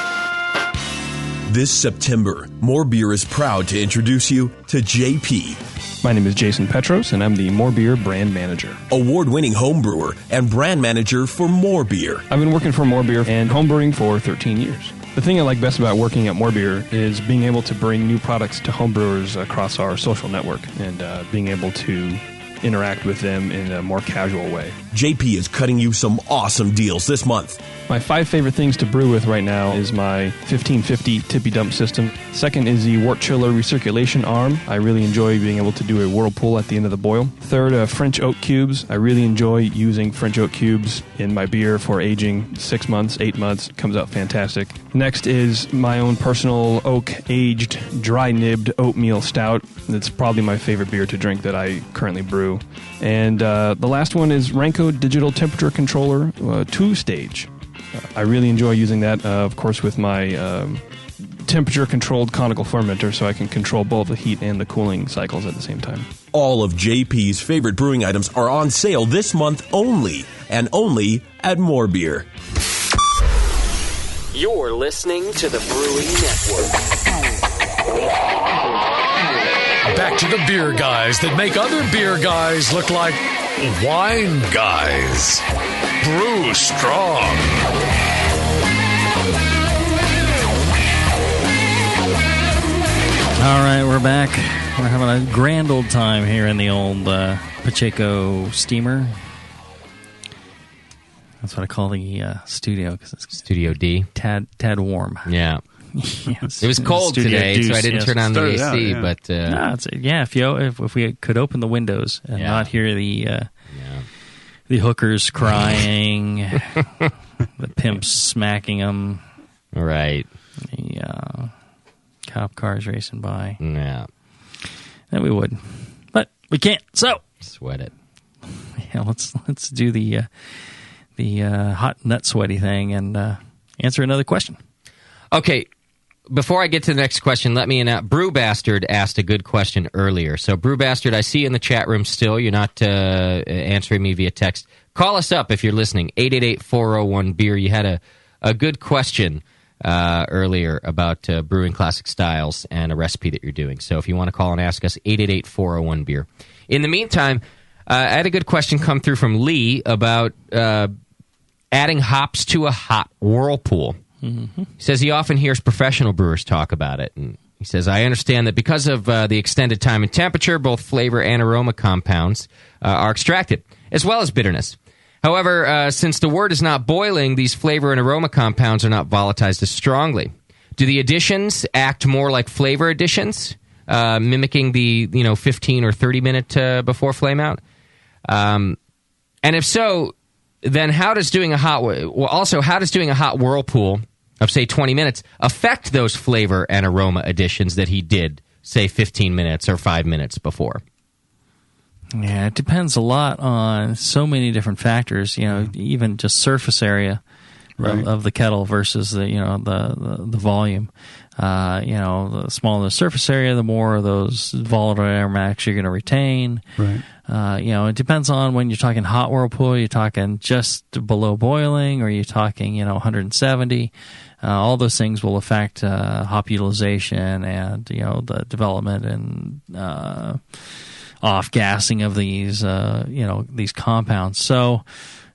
This September, More Beer is proud to introduce you to JP. My name is Jason Petros, and I'm the More Beer brand manager. Award-winning homebrewer and brand manager for More Beer. I've been working for More Beer and homebrewing for 13 years. The thing I like best about working at More Beer is being able to bring new products to homebrewers across our social network and being able to interact with them in a more casual way. JP is cutting you some awesome deals this month. My 5 favorite things to brew with right now is my 1550 tippy dump system. Second is the wort chiller recirculation arm. I really enjoy being able to do a whirlpool at the end of the boil. Third, French oak cubes. I really enjoy using French oak cubes in my beer for aging 6 months, 8 months. It comes out fantastic. Next is my own personal oak-aged, dry-nibbed oatmeal stout. It's probably my favorite beer to drink that I currently brew. And the last one is Renko Digital Temperature Controller 2-stage. I really enjoy using that, of course, with my temperature-controlled conical fermenter, so I can control both the heat and the cooling cycles at the same time. All of JP's favorite brewing items are on sale this month only, and only at More Beer. You're listening to the Brewing Network. Back to the beer guys that make other beer guys look like wine guys. Brew strong. All right, we're back. We're having a grand old time here in the old Pacheco steamer. That's what I call the studio, because it's Studio D. Tad warm. Yeah. Yes. It was cold Studio today, Deuce, so I didn't turn on the AC. Out, yeah. But if we could open the windows and not hear the hookers crying, the pimps smacking them, right? The cop cars racing by, yeah, then we would, but we can't. So sweat it. Yeah, let's do the hot nut sweaty thing and answer another question. Okay. Before I get to the next question, let me announce, Brew Bastard asked a good question earlier. So, Brew Bastard, I see you in the chat room still. You're not answering me via text. Call us up if you're listening, 888-401-BEER. You had a good question earlier about brewing classic styles and a recipe that you're doing. So, if you want to call and ask us, 888-401-BEER. In the meantime, I had a good question come through from Lee about adding hops to a hot whirlpool. Mm-hmm. He says he often hears professional brewers talk about it. And he says, I understand that because of the extended time and temperature, both flavor and aroma compounds are extracted, as well as bitterness. However, since the wort is not boiling, these flavor and aroma compounds are not volatilized as strongly. Do the additions act more like flavor additions, mimicking the 15 or 30 minute before flame out? And if so, then how does doing a hot whirlpool of, say, 20 minutes affect those flavor and aroma additions that he did, say, 15 minutes or 5 minutes before? Yeah, it depends a lot on so many different factors. Even just surface area of the kettle versus the volume. The smaller the surface area, the more of those volatile aromatics you're going to retain. Right. It depends on when you're talking hot whirlpool. You're talking just below boiling, or you're talking 170. All those things will affect hop utilization and the development and off gassing of these these compounds. So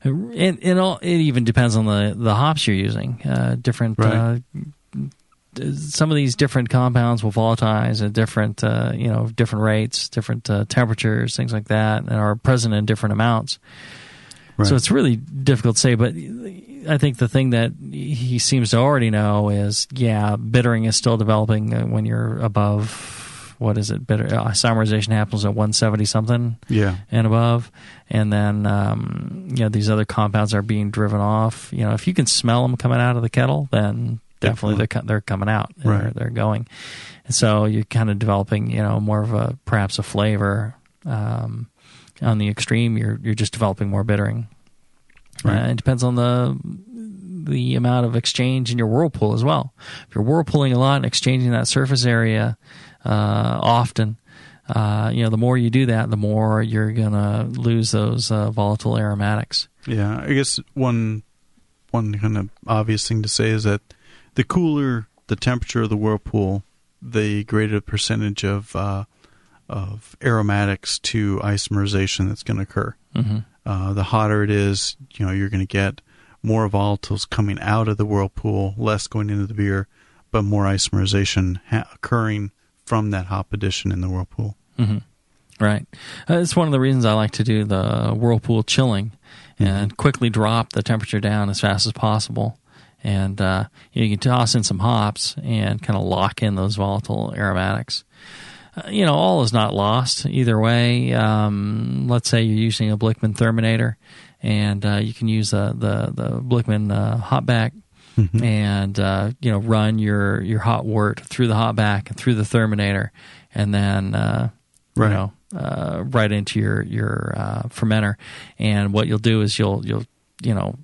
it even depends on the hops you're using. Different. Right. Some of these different compounds will volatilize at different rates, different temperatures, things like that, and are present in different amounts. Right. So it's really difficult to say, but I think the thing that he seems to already know is, bittering is still developing when you're above, what is it, bitter isomerization happens at 170 something and above, and then these other compounds are being driven off. If you can smell them coming out of the kettle, then definitely they're coming out. Right. They're going. And so you're kind of developing, more of perhaps a flavor. On the extreme, you're just developing more bittering. Right. It depends on the amount of exchange in your whirlpool as well. If you're whirlpooling a lot and exchanging that surface area often, the more you do that, the more you're gonna lose those volatile aromatics. Yeah, I guess one kind of obvious thing to say is that the cooler the temperature of the whirlpool, the greater percentage of aromatics to isomerization that's going to occur. Mm-hmm. The hotter it is, you're going to get more volatiles coming out of the whirlpool, less going into the beer, but more isomerization occurring from that hop addition in the whirlpool. Mm-hmm. Right. It's one of the reasons I like to do the whirlpool chilling and quickly drop the temperature down as fast as possible. And you can toss in some hops and kind of lock in those volatile aromatics. All is not lost either way. Let's say you're using a Blickman Therminator, and you can use the Blickman hopback, and run your hot wort through the hopback and through the Therminator, and then right into your fermenter. And what you'll do is you'll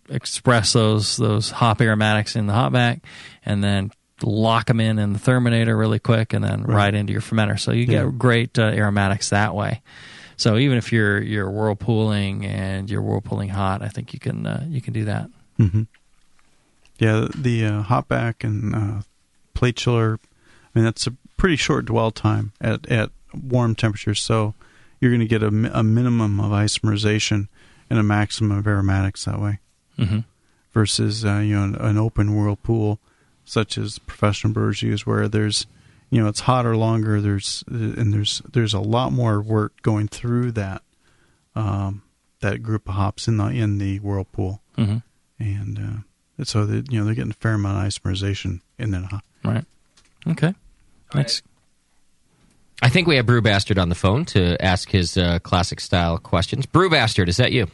express those hop aromatics in the hopback, and then lock them in the Therminator really quick, and then right into your fermenter. So you get great aromatics that way. So even if you're whirlpooling and you're whirlpooling hot, I think you can do that. Mm-hmm. Yeah, the hopback and plate chiller, that's a pretty short dwell time at warm temperatures. So you're going to get a minimum of isomerization and a maximum of aromatics that way. Mm-hmm. Versus an open whirlpool, such as professional brewers use, where there's, it's hotter longer. There's a lot more work going through that group of hops in the whirlpool, and so they're getting a fair amount of isomerization in that hop. Right. Okay. Thanks. I think we have Brew Bastard on the phone to ask his classic style questions. Brew Bastard, is that you?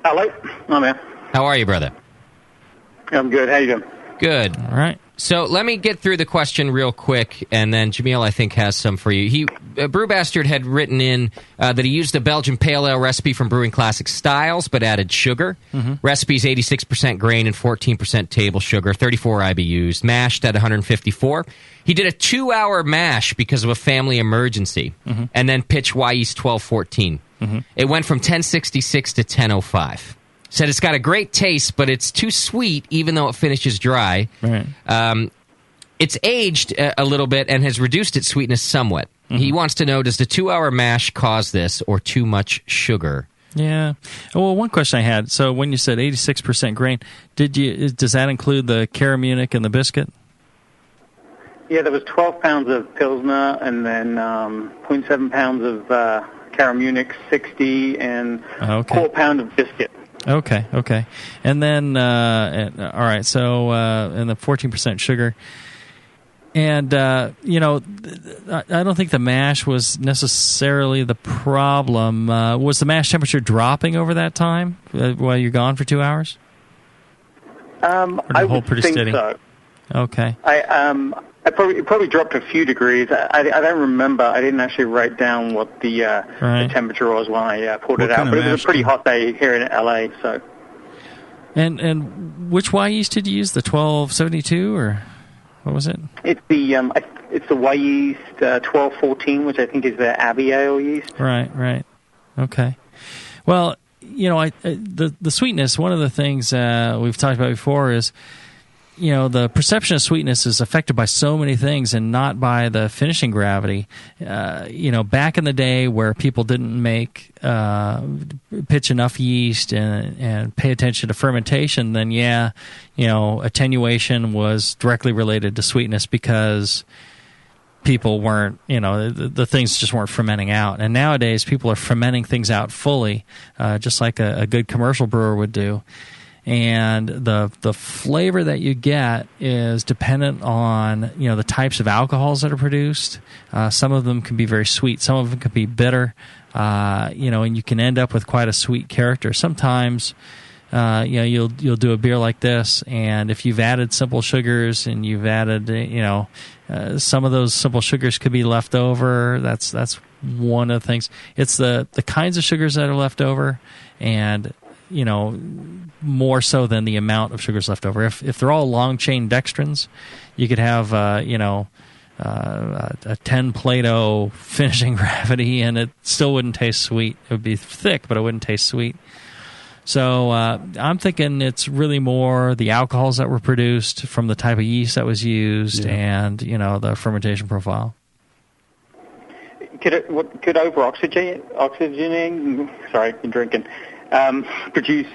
Hello, I'm here. How are you, brother? I'm good. How you doing? Good. All right. So let me get through the question real quick, and then Jamil, I think, has some for you. Brew Bastard had written in that he used a Belgian Pale Ale recipe from Brewing Classic Styles, but added sugar. Mm-hmm. Recipe's 86% grain and 14% table sugar, 34 IBUs, mashed at 154. He did a 2-hour mash because of a family emergency, and then pitched Y Yeast 1214. It went from 1066 to 1005. Said it's got a great taste, but it's too sweet, even though it finishes dry. Right. It's aged a little bit and has reduced its sweetness somewhat. He wants to know, does the 2-hour mash cause this, or too much sugar? Yeah. Well, one question I had. So when you said 86% grain, does that include the Caramunic and the biscuit? Yeah, there was 12 pounds of Pilsner, and then 0.7 pounds of Caramunic, 60, and 4 pound of biscuit. Okay. And then, all right, so, and the 14% sugar. And, I don't think the mash was necessarily the problem. Was the mash temperature dropping over that time while you're gone for 2 hours? I would think steady? So. Okay. I probably dropped a few degrees. I don't remember. I didn't actually write down what the temperature was when I poured it out. But it was a pretty hot day here in LA. So. And which Y yeast did you use? The 1272 or what was it? It's the Y yeast 1214, which I think is the Abbey Ale yeast. Right. Okay. Well, the sweetness. One of the things we've talked about before is, the perception of sweetness is affected by so many things and not by the finishing gravity. Back in the day where people didn't pitch enough yeast and pay attention to fermentation, then attenuation was directly related to sweetness because people weren't, the things just weren't fermenting out. And nowadays people are fermenting things out fully, just like a good commercial brewer would do. And the flavor that you get is dependent on the types of alcohols that are produced. Some of them can be very sweet, some of them can be bitter, and you can end up with quite a sweet character. Sometimes you'll do a beer like this, and if you've added simple sugars and you've added some of those simple sugars could be left over. That's one of the things. It's the kinds of sugars that are left over, and more so than the amount of sugars left over. If they're all long chain dextrins, you could have a 10 Plato finishing gravity, and it still wouldn't taste sweet. It would be thick, but it wouldn't taste sweet. So I'm thinking it's really more the alcohols that were produced from the type of yeast that was used, and the fermentation profile. Could over-oxygenating, sorry, I'm drinking, produce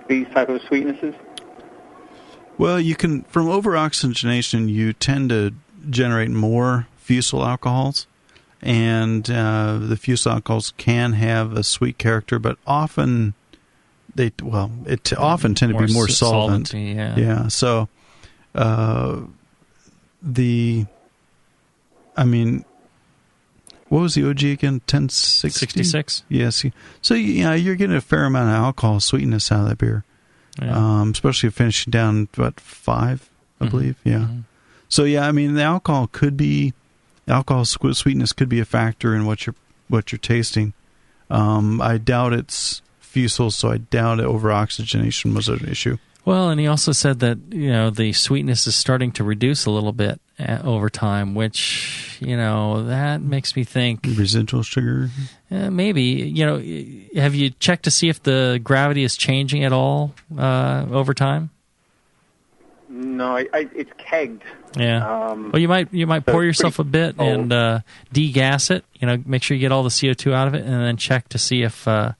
these type of sweetnesses? Well, you can, from over-oxygenation, you tend to generate more fusel alcohols, and the fusel alcohols can have a sweet character, but often often tend to be more solvent. Solventy, yeah. Yeah. So what was the OG again? 1060? 66. Yes. So you're getting a fair amount of alcohol sweetness out of that beer. Yeah. Especially finishing down 5, I believe. Yeah. Mm-hmm. So the alcohol sweetness could be a factor in what you're tasting. I doubt it's fusel, so I doubt over oxygenation was an issue. Well, and he also said that the sweetness is starting to reduce a little bit over time, which that makes me think residual sugar. Maybe have you checked to see if the gravity is changing at all over time? No, it's kegged. Yeah. Well, you might pour yourself a bit and degas it. Make sure you get all the CO2 out of it, and then check to see if the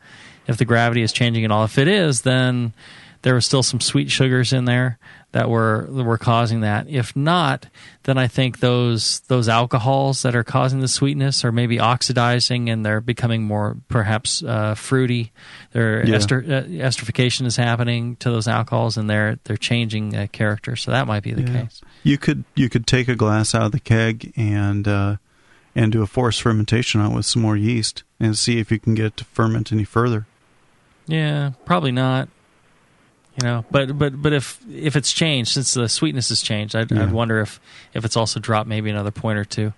gravity is changing at all. If it is, then there were still some sweet sugars in there that were causing that. If not, then I think those alcohols that are causing the sweetness are maybe oxidizing, and they're becoming more perhaps fruity. Esterification is happening to those alcohols, and they're changing character. So that might be the case. You could take a glass out of the keg and do a forced fermentation on it with some more yeast and see if you can get it to ferment any further. Yeah, probably not. But if it's changed, since the sweetness has changed, I'd wonder if it's also dropped maybe another point or two.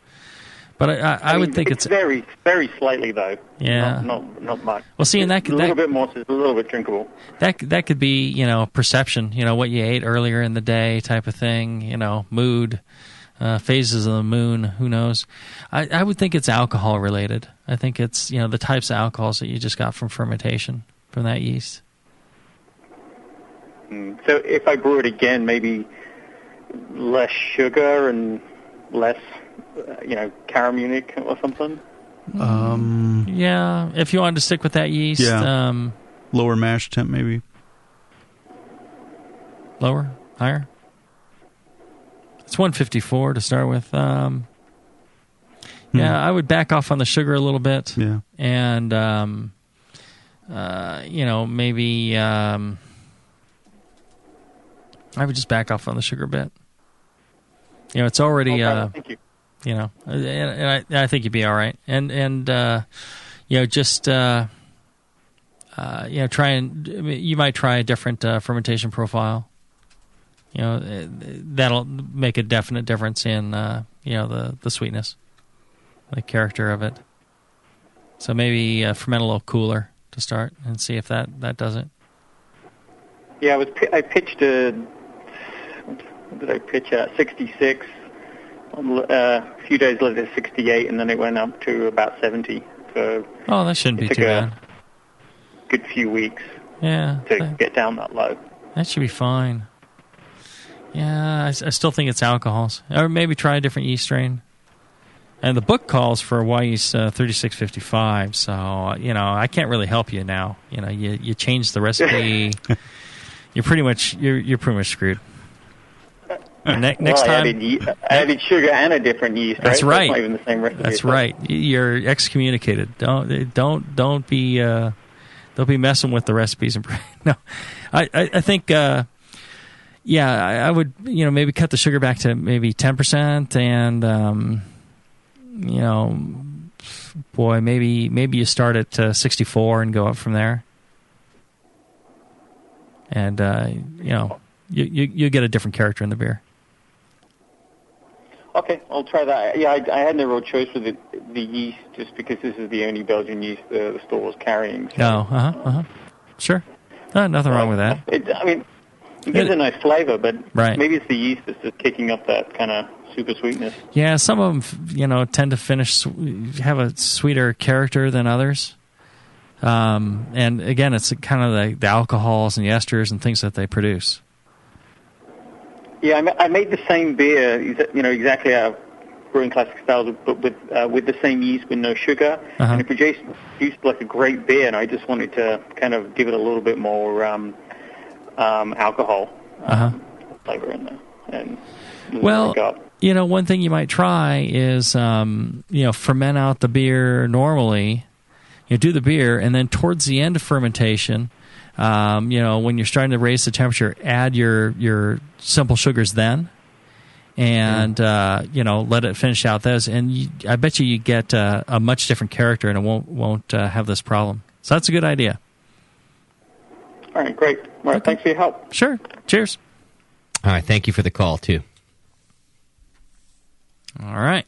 But I would think it's very, very slightly though. Yeah, not much. Well, see, and a little bit more, so it's a little bit drinkable. That could be perception. What you ate earlier in the day, type of thing. Mood, phases of the moon. Who knows? I would think it's alcohol related. I think it's the types of alcohols that you just got from fermentation from that yeast. So if I brew it again, maybe less sugar and less, caramunic or something? Yeah, if you wanted to stick with that yeast. Yeah. Lower mash temp, maybe. Lower? Higher? It's 154 to start with. Yeah, I would back off on the sugar a little bit. Yeah. And, maybe... I would just back off on the sugar bit. It's already, thank you. And I think you'd be all right. And just, try and, you might try a different fermentation profile. That'll make a definite difference in, the sweetness, the character of it. So maybe ferment a little cooler to start and see if that does it. Yeah, I pitched what did I pitch at? 66. A few days later, 68, and then it went up to about 70. So that shouldn't be too bad. Good few weeks. Yeah. To get down that low. That should be fine. Yeah, I still think it's alcohols, or maybe try a different yeast strain. And the book calls for Y yeast 3655, so I can't really help you now. You change the recipe. You're pretty much screwed. Next time, I added sugar and a different yeast. That's right. That's not even the same recipe. That's right. You're excommunicated. Don't be messing with the recipes. No, I think I would maybe cut the sugar back to maybe 10%, and maybe you start at 64 and go up from there, and you get a different character in the beer. Okay, I'll try that. Yeah, I had no real choice with the yeast, just because this is the only Belgian yeast the store was carrying. So. Sure. Nothing wrong with that. It gives a nice flavor, but maybe it's the yeast that's just kicking up that kind of super sweetness. Yeah, some of them, tend to have a sweeter character than others. And again, it's kind of the alcohols and the esters and things that they produce. Yeah, I made the same beer, exactly out of brewing classic styles, but with the same yeast with no sugar, and it produced like a great beer. And I just wanted to kind of give it a little bit more alcohol flavor in there. And well, one thing you might try is ferment out the beer normally. Do the beer, and then towards the end of fermentation, when you're starting to raise the temperature, add your simple sugars then, and let it finish out those. And I bet you get a much different character, and it won't have this problem. So that's a good idea. All right, great. All right, thanks for your help. Sure. Cheers. All right, thank you for the call too. All right.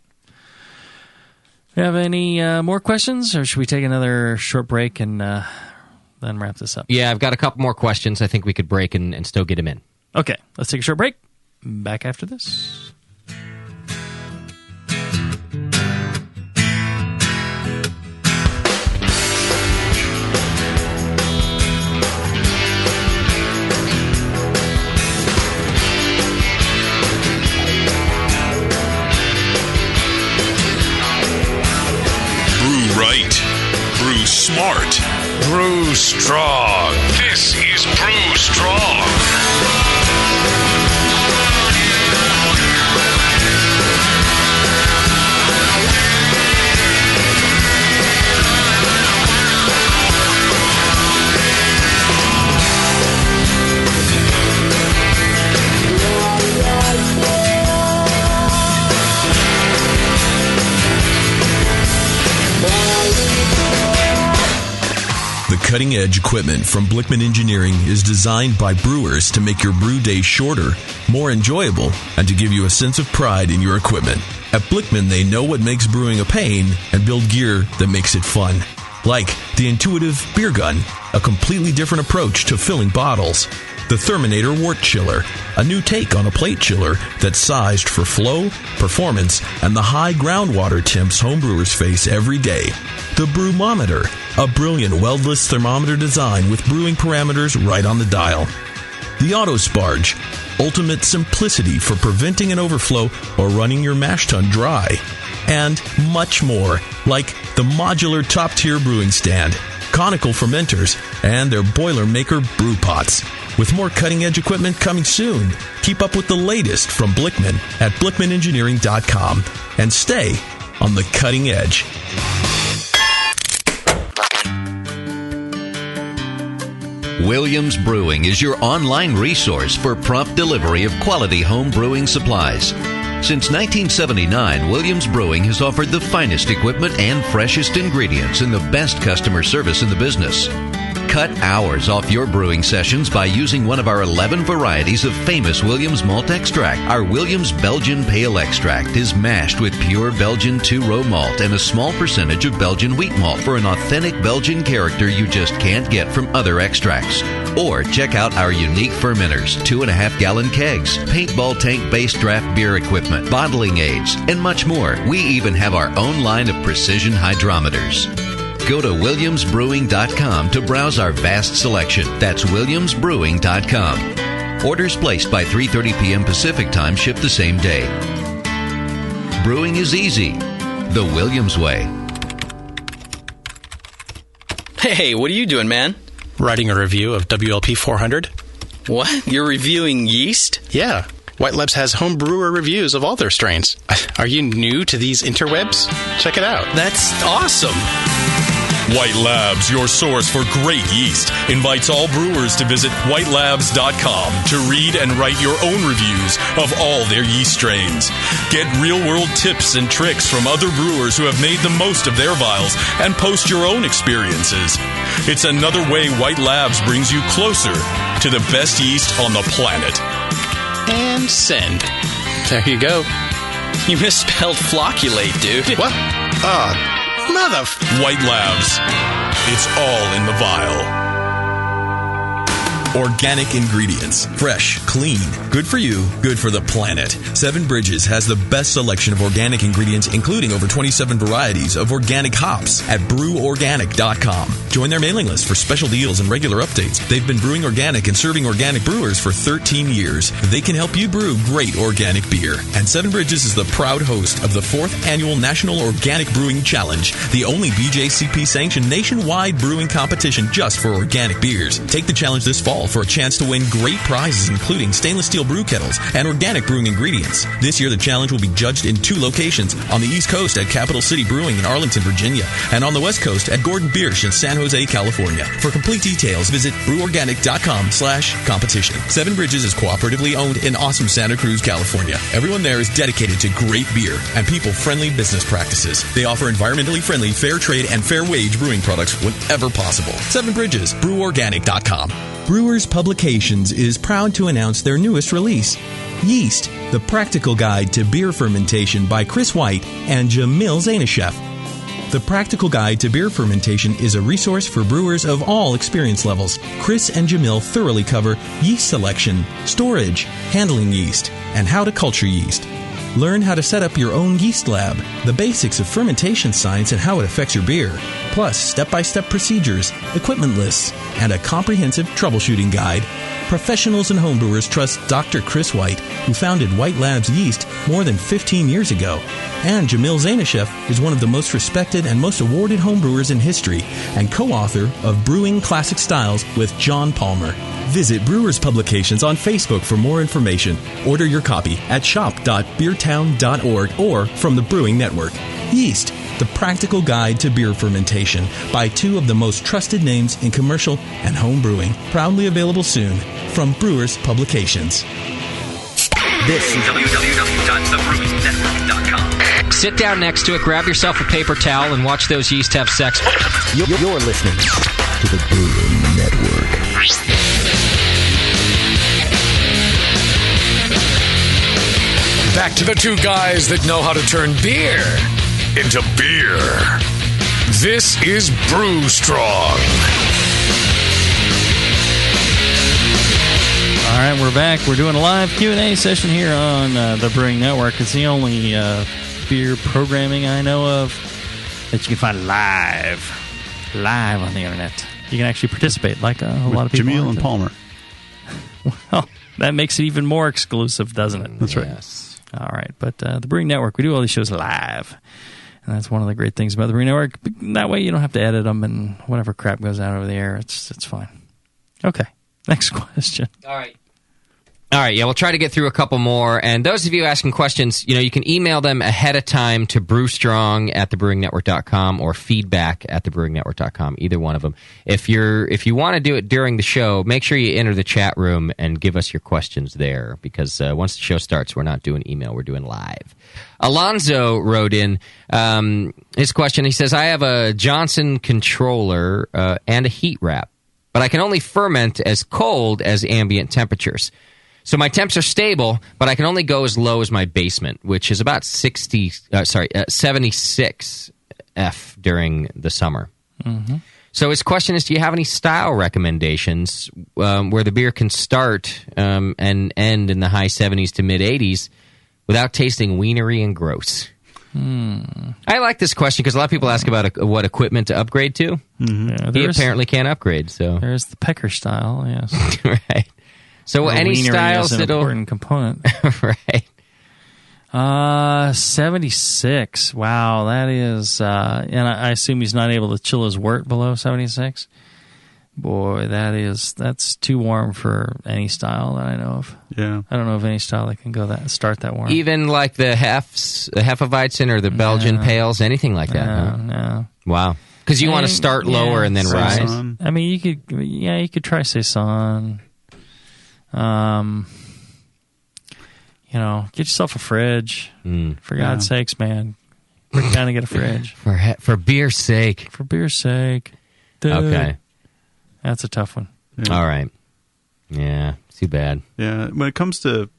Do you have any more questions, or should we take another short break and then wrap this up? Yeah, I've got a couple more questions. I think we could break and still get them in. Okay, let's take a short break. Back after this. Brew smart. Brew strong. This is Brew Strong. The cutting-edge equipment from Blickman Engineering is designed by brewers to make your brew day shorter, more enjoyable, and to give you a sense of pride in your equipment. At Blickman, they know what makes brewing a pain and build gear that makes it fun. Like the intuitive beer gun, a completely different approach to filling bottles. The Therminator Wort Chiller, a new take on a plate chiller that's sized for flow, performance, and the high groundwater temps homebrewers face every day. The Brewmometer, a brilliant weldless thermometer design with brewing parameters right on the dial. The Autosparge, ultimate simplicity for preventing an overflow or running your mash tun dry. And much more, like the modular top-tier brewing stand, conical fermenters, and their Boilermaker brew pots. With more cutting-edge equipment coming soon, keep up with the latest from Blickman at BlickmanEngineering.com and stay on the cutting edge. Williams Brewing is your online resource for prompt delivery of quality home brewing supplies. Since 1979, Williams Brewing has offered the finest equipment and freshest ingredients and the best customer service in the business. Cut hours off your brewing sessions by using one of our 11 varieties of famous Williams malt extract. Our Williams Belgian Pale Extract is mashed with pure Belgian two-row malt and a small percentage of Belgian wheat malt for an authentic Belgian character you just can't get from other extracts. Or check out our unique fermenters, 2.5-gallon kegs, paintball tank-based draft beer equipment, bottling aids, and much more. We even have our own line of precision hydrometers. Go to WilliamsBrewing.com to browse our vast selection. That's WilliamsBrewing.com. Orders placed by 3:30 p.m. Pacific Time ship the same day. Brewing is easy. The Williams way. Hey, what are you doing, man? Writing a review of WLP 400. What? You're reviewing yeast? Yeah. White Labs has home brewer reviews of all their strains. Are you new to these interwebs? Check it out. That's awesome. White Labs, your source for great yeast, invites all brewers to visit whitelabs.com to read and write your own reviews of all their yeast strains. Get real-world tips and tricks from other brewers who have made the most of their vials and post your own experiences. It's another way White Labs brings you closer to the best yeast on the planet. And send. There you go. You misspelled flocculate, dude. What? White Labs. It's all in the vial. Organic ingredients. Fresh, clean, good for you, good for the planet. Seven Bridges has the best selection of organic ingredients, including over 27 varieties of organic hops at breworganic.com. Join their mailing list for special deals and regular updates. They've been brewing organic and serving organic brewers for 13 years. They can help you brew great organic beer. And Seven Bridges is the proud host of the 4th Annual National Organic Brewing Challenge, the only BJCP-sanctioned nationwide brewing competition just for organic beers. Take the challenge this fall for a chance to win great prizes, including stainless steel brew kettles and organic brewing ingredients. This year, the challenge will be judged in 2 locations: on the East Coast at Capital City Brewing in Arlington, Virginia, and on the West Coast at Gordon Biersch in San Jose, California. For complete details, visit breworganic.com/competition. Seven Bridges is cooperatively owned in awesome Santa Cruz, California. Everyone there is dedicated to great beer and people-friendly business practices. They offer environmentally friendly, fair trade, and fair wage brewing products whenever possible. Seven Bridges, breworganic.com. Brewers Publications is proud to announce their newest release, Yeast, the Practical Guide to Beer Fermentation by Chris White and Jamil Zainasheff. The Practical Guide to Beer Fermentation is a resource for brewers of all experience levels. Chris and Jamil thoroughly cover yeast selection, storage, handling yeast, and how to culture yeast. Learn how to set up your own yeast lab, the basics of fermentation science and how it affects your beer, plus step-by-step procedures, equipment lists, and a comprehensive troubleshooting guide. Professionals and homebrewers trust Dr. Chris White, who founded White Labs Yeast more than 15 years ago. And Jamil Zainasheff is one of the most respected and most awarded homebrewers in history and co-author of Brewing Classic Styles with John Palmer. Visit Brewers Publications on Facebook for more information. Order your copy at shop.beertown.org or from the Brewing Network. Yeast, the Practical Guide to Beer Fermentation by 2 of the most trusted names in commercial and home brewing. Proudly available soon from Brewers Publications. This is www.thebrewingnetwork.com. Sit down next to it, grab yourself a paper towel, and watch those yeast have sex. You're listening to the Brewing Network. Back to the 2 guys that know how to turn beer into beer. This is Brew Strong. All right, we're back. We're doing a live Q&A session here on the Brewing Network. It's the only beer programming I know of that you can find live on the internet. You can actually participate, like a lot of people. Jamil and Palmer. Well, that makes it even more exclusive, doesn't it? That's right. Yes. All right, but the Brewing Network, we do all these shows live. And that's one of the great things about the Brewing Network. That way you don't have to edit them and whatever crap goes out over the air. It's fine. Okay, next question. All right, yeah, we'll try to get through a couple more. And those of you asking questions, you can email them ahead of time to brewstrong@thebrewingnetwork.com or feedback@thebrewingnetwork.com, either one of them. If you want to do it during the show, make sure you enter the chat room and give us your questions there, because once the show starts, we're not doing email, we're doing live. Alonzo wrote in his question. He says, I have a Johnson controller and a heat wrap, but I can only ferment as cold as ambient temperatures. So my temps are stable, but I can only go as low as my basement, which is about 76 F during the summer. Mm-hmm. So his question is, do you have any style recommendations where the beer can start and end in the high 70s to mid 80s without tasting wienery and gross? I like this question because a lot of people ask about what equipment to upgrade to. Mm-hmm. Yeah, he apparently can't upgrade. So there's the pecker style, yes. Right. So any styles is an that'll important component, right? 76. Wow, that is, and I assume he's not able to chill his wort below 76. Boy, that's too warm for any style that I know of. Yeah, I don't know of any style that can start that warm. Even like the Hefeweizen or the Belgian Pales, anything like that. No. Wow. Because you want to start lower and then rise. I mean, you could try Saison. Get yourself a fridge. For God's sakes, man. Break down and get a fridge. For beer's sake. For beer's sake. Dude. Okay. That's a tough one. Yeah. All right. Yeah, too bad. Yeah, when it comes to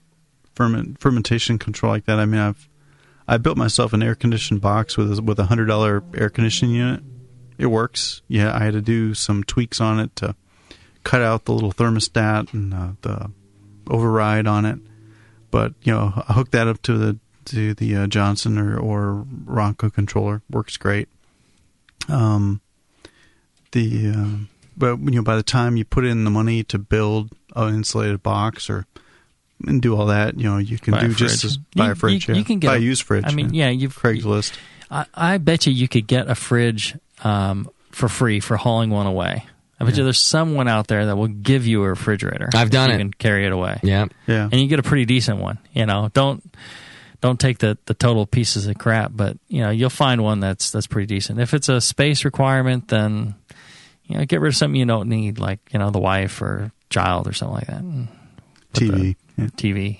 fermentation control like that, I mean, I built myself an air-conditioned box with a $100 air conditioning unit. It works. Yeah, I had to do some tweaks on it to cut out the little thermostat and the override on it. But I hook that up to the Johnson or Ronco controller. Works great. But by the time you put in the money to build an insulated box and do all that, you can buy a fridge. You can get buy a used fridge. I mean, you've Craigslist. I bet you could get a fridge for free for hauling one away. I bet you there's someone out there that will give you a refrigerator. I've done it. You can carry it away. Yeah. And you get a pretty decent one. Don't take the total pieces of crap, but you'll find one that's pretty decent. If it's a space requirement, then get rid of something you don't need, like the wife or child or something like that. TV. TV,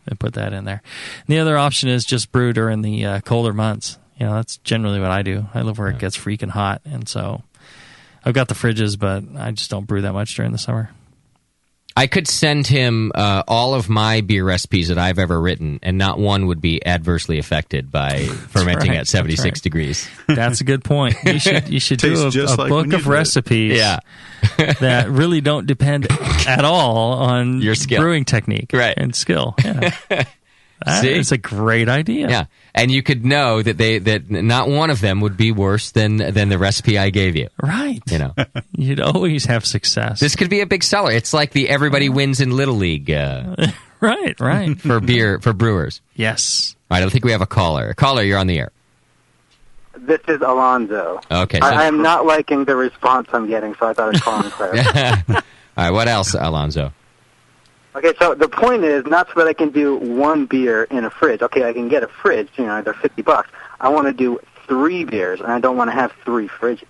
and put that in there. And the other option is just brew during the colder months. That's generally what I do. I live where it gets freaking hot, and so I've got the fridges, but I just don't brew that much during the summer. I could send him all of my beer recipes that I've ever written, and not one would be adversely affected by fermenting at 76 degrees. That's a good point. You should do a book of recipes that really don't depend at all on your skill, brewing technique, and skill. Yeah. It's a great idea. Yeah, and you could know that not one of them would be worse than the recipe I gave you. Right. You'd always have success. This could be a big seller. It's like the everybody wins in Little League. Right. For brewers. Yes. All right, I think we have a caller. Caller, you're on the air. This is Alonzo. Okay. I am not liking the response I'm getting, so I thought I'd call and clarify. All right, what else, Alonzo? Okay, so the point is not so that I can do one beer in a fridge. Okay, I can get a fridge, they're $50. I want to do 3 beers, and I don't want to have 3 fridges.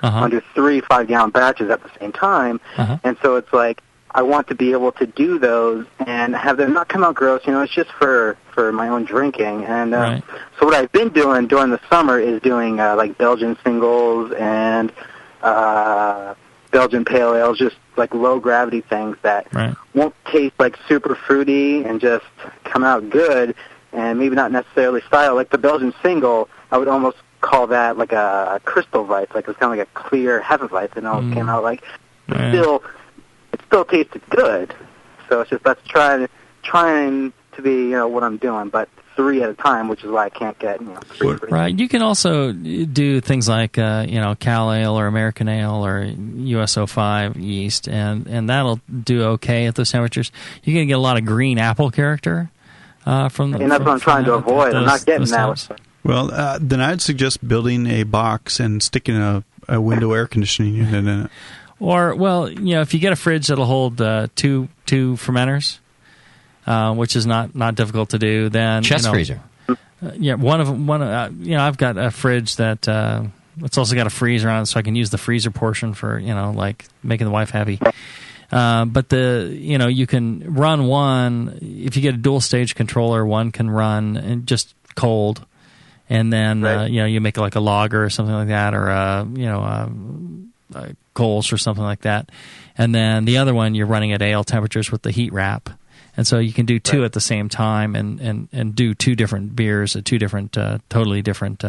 I want to do 3 5-gallon batches at the same time, and so it's like I want to be able to do those and have them not come out gross. It's just for my own drinking. And so what I've been doing during the summer is doing like Belgian singles and Belgian pale ales, just like low gravity things that won't taste like super fruity and just come out good, and maybe not necessarily style. Like the Belgian single, I would almost call that like a crystal Weiss, like it was kind of like a clear Hefeweizen, and it came out like it still tasted good. So it's just that's trying to be what I'm doing, but 3 at a time, which is why I can't get 3. Right. You can also do things like Cal Ale or American Ale or US-05 yeast, and that'll do okay at those temperatures. You're going to get a lot of green apple character from. And that's what I'm trying to avoid. I'm not getting that. Well, then I'd suggest building a box and sticking a window air conditioning unit in it. Or, if you get a fridge that'll hold 2 fermenters. Which is not difficult to do. Then chest freezer. I've got a fridge that it's also got a freezer on it, so I can use the freezer portion for like making the wife happy. But you can run one if you get a dual stage controller. One can run just cold, and then you make like a lager or something like that, or a Kolsch or something like that, and then the other one you're running at ale temperatures with the heat wrap. And so you can do 2 at the same time and do 2 different beers at 2 different, totally different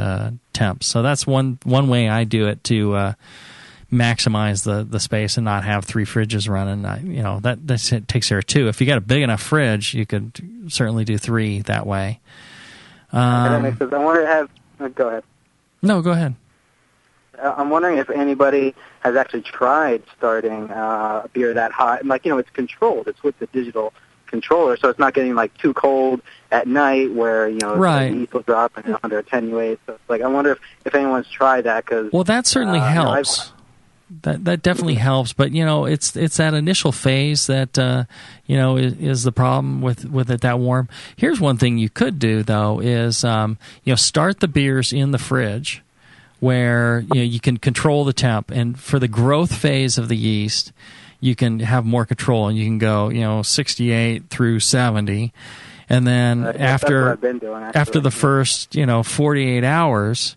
temps. So that's one way I do it to maximize the space and not have 3 fridges running. That takes care of 2. If you got a big enough fridge, you could certainly do 3 that way. That makes sense. I wonder go ahead. No, go ahead. I'm wondering if anybody has actually tried starting a beer that hot. And it's controlled. It's with the digital controller, so it's not getting too cold at night where the heat will drop and under attenuate. So I wonder if anyone's tried that, because that certainly helps. That definitely helps, but it's that initial phase that is the problem with it that warm. Here's one thing you could do though is start the beers in the fridge where you can control the temp, and for the growth phase of the yeast you can have more control, and you can go, 68 through 70, and then after the first, 48 hours,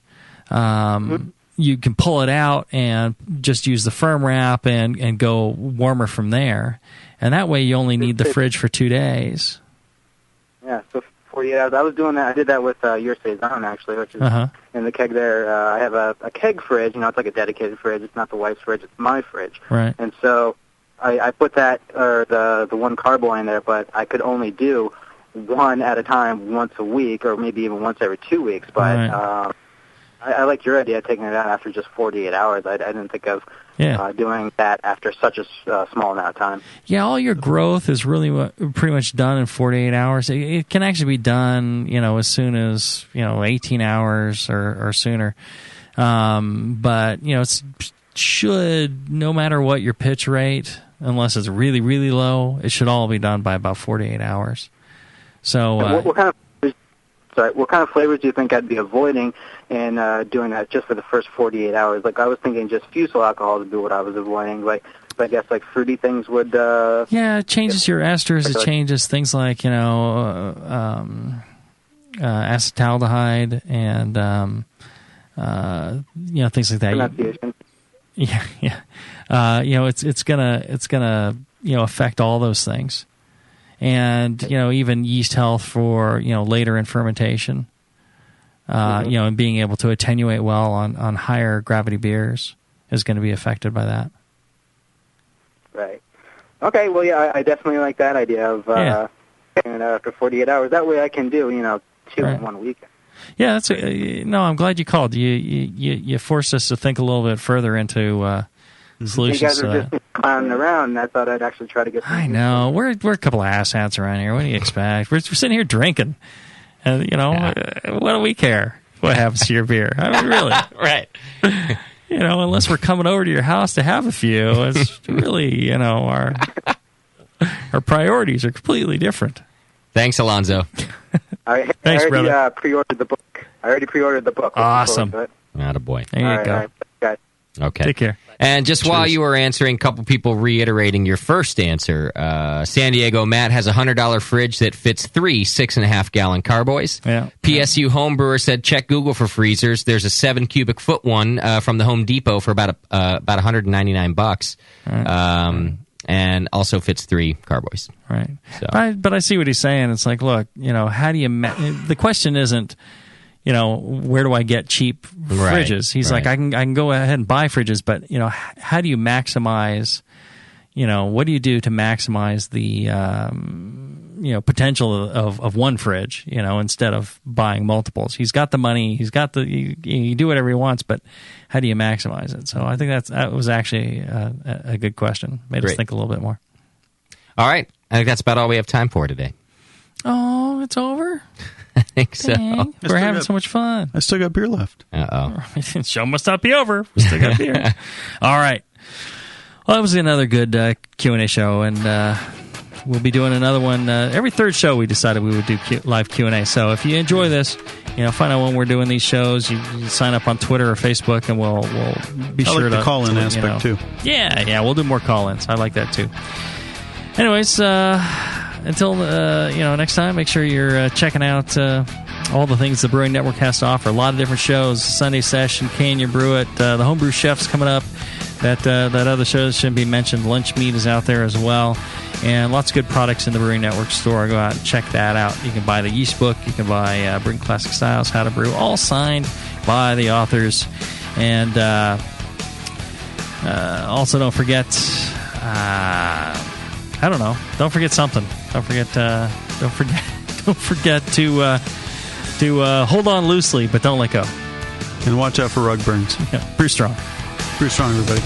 you can pull it out and just use the firm wrap and go warmer from there, and that way you only need the fridge for 2 days. Yeah, so 48 hours. I was doing that. I did that with your Saison, actually, which is in the keg there. I have a keg fridge. It's like a dedicated fridge. It's not the wife's fridge. It's my fridge. Right. And so I put that or the one carboy in there, but I could only do one at a time once a week, or maybe even once every 2 weeks. But Right. I like your idea of taking it out after just 48 hours. I didn't think of doing that after such a small amount of time. Yeah, all your growth is really pretty much done in 48 hours. It can actually be done, as soon as 18 hours or sooner. But it should, no matter what your pitch rate, unless it's really, really low, it should all be done by about 48 hours. So, what kind of flavors do you think I'd be avoiding in doing that just for the first 48 hours? Like, I was thinking just fusel alcohol would be what I was avoiding. Like, I guess like fruity things would. It changes your esters. It changes things like acetaldehyde and things like that. Pronunciation. Yeah. It's gonna affect all those things. And even yeast health for later in fermentation, and being able to attenuate well on higher gravity beers is going to be affected by that. Right. Okay. Well, yeah, I definitely like that idea of taking it out after 48 hours. That way, I can do 2 in 1 week. Yeah, I'm glad you called. You forced us to think a little bit further into solutions. You guys are just clowning around, and I thought I'd actually try to get. I know we're a couple of asshats around here. What do you expect? We're sitting here drinking, and what do we care what happens to your beer? I mean, really, right? Unless we're coming over to your house to have a few, it's really our priorities are completely different. Thanks, Alonzo. Thanks, I already brother. pre-ordered the book. Awesome. Attaboy. There you go. All right, guys. Okay. Take care. And just while you were answering, a couple people reiterating your first answer. San Diego Matt has a $100 fridge that fits 3 6.5-gallon carboys. Yeah. PSU Homebrewer said, check Google for freezers. There's a 7 cubic foot one from the Home Depot for about $199. Right. And also fits 3 carboys. Right. So. But I see what he's saying. It's like, look, how do you... the question isn't, where do I get cheap fridges? He's like, I can go ahead and buy fridges, but, how do you maximize, what do you do to maximize the, potential of one fridge, instead of buying multiples? He's got the money, you do whatever he wants, but how do you maximize it? So I think that was actually a good question. Made us think a little bit more. All right. I think that's about all we have time for today. Oh, it's over? I think so. Dang, we're having so much fun. I still got beer left. Uh-oh. Show must not be over. We still got beer. All right. Well, that was another good Q&A show, and we'll be doing another one. Every third show we decided we would do live Q&A. So if you enjoy this, find out when we're doing these shows. You sign up on Twitter or Facebook, and we'll be sure to... the call-in aspect, too. Yeah, we'll do more call-ins. I like that, too. Anyways, until next time, make sure you're checking out all the things the Brewing Network has to offer. A lot of different shows. Sunday Session, Can You Brew It? The Homebrew Chef's coming up. That other show shouldn't be mentioned. Lunch Meat is out there as well. And lots of good products in the Brewing Network store. Go out and check that out. You can buy the yeast book. You can buy Brewing Classic Styles, How to Brew, all signed by the authors. And also don't forget... I don't know. Don't forget something. Don't forget to hold on loosely, but don't let go. And watch out for rug burns. Yeah, brew strong. Brew strong, everybody.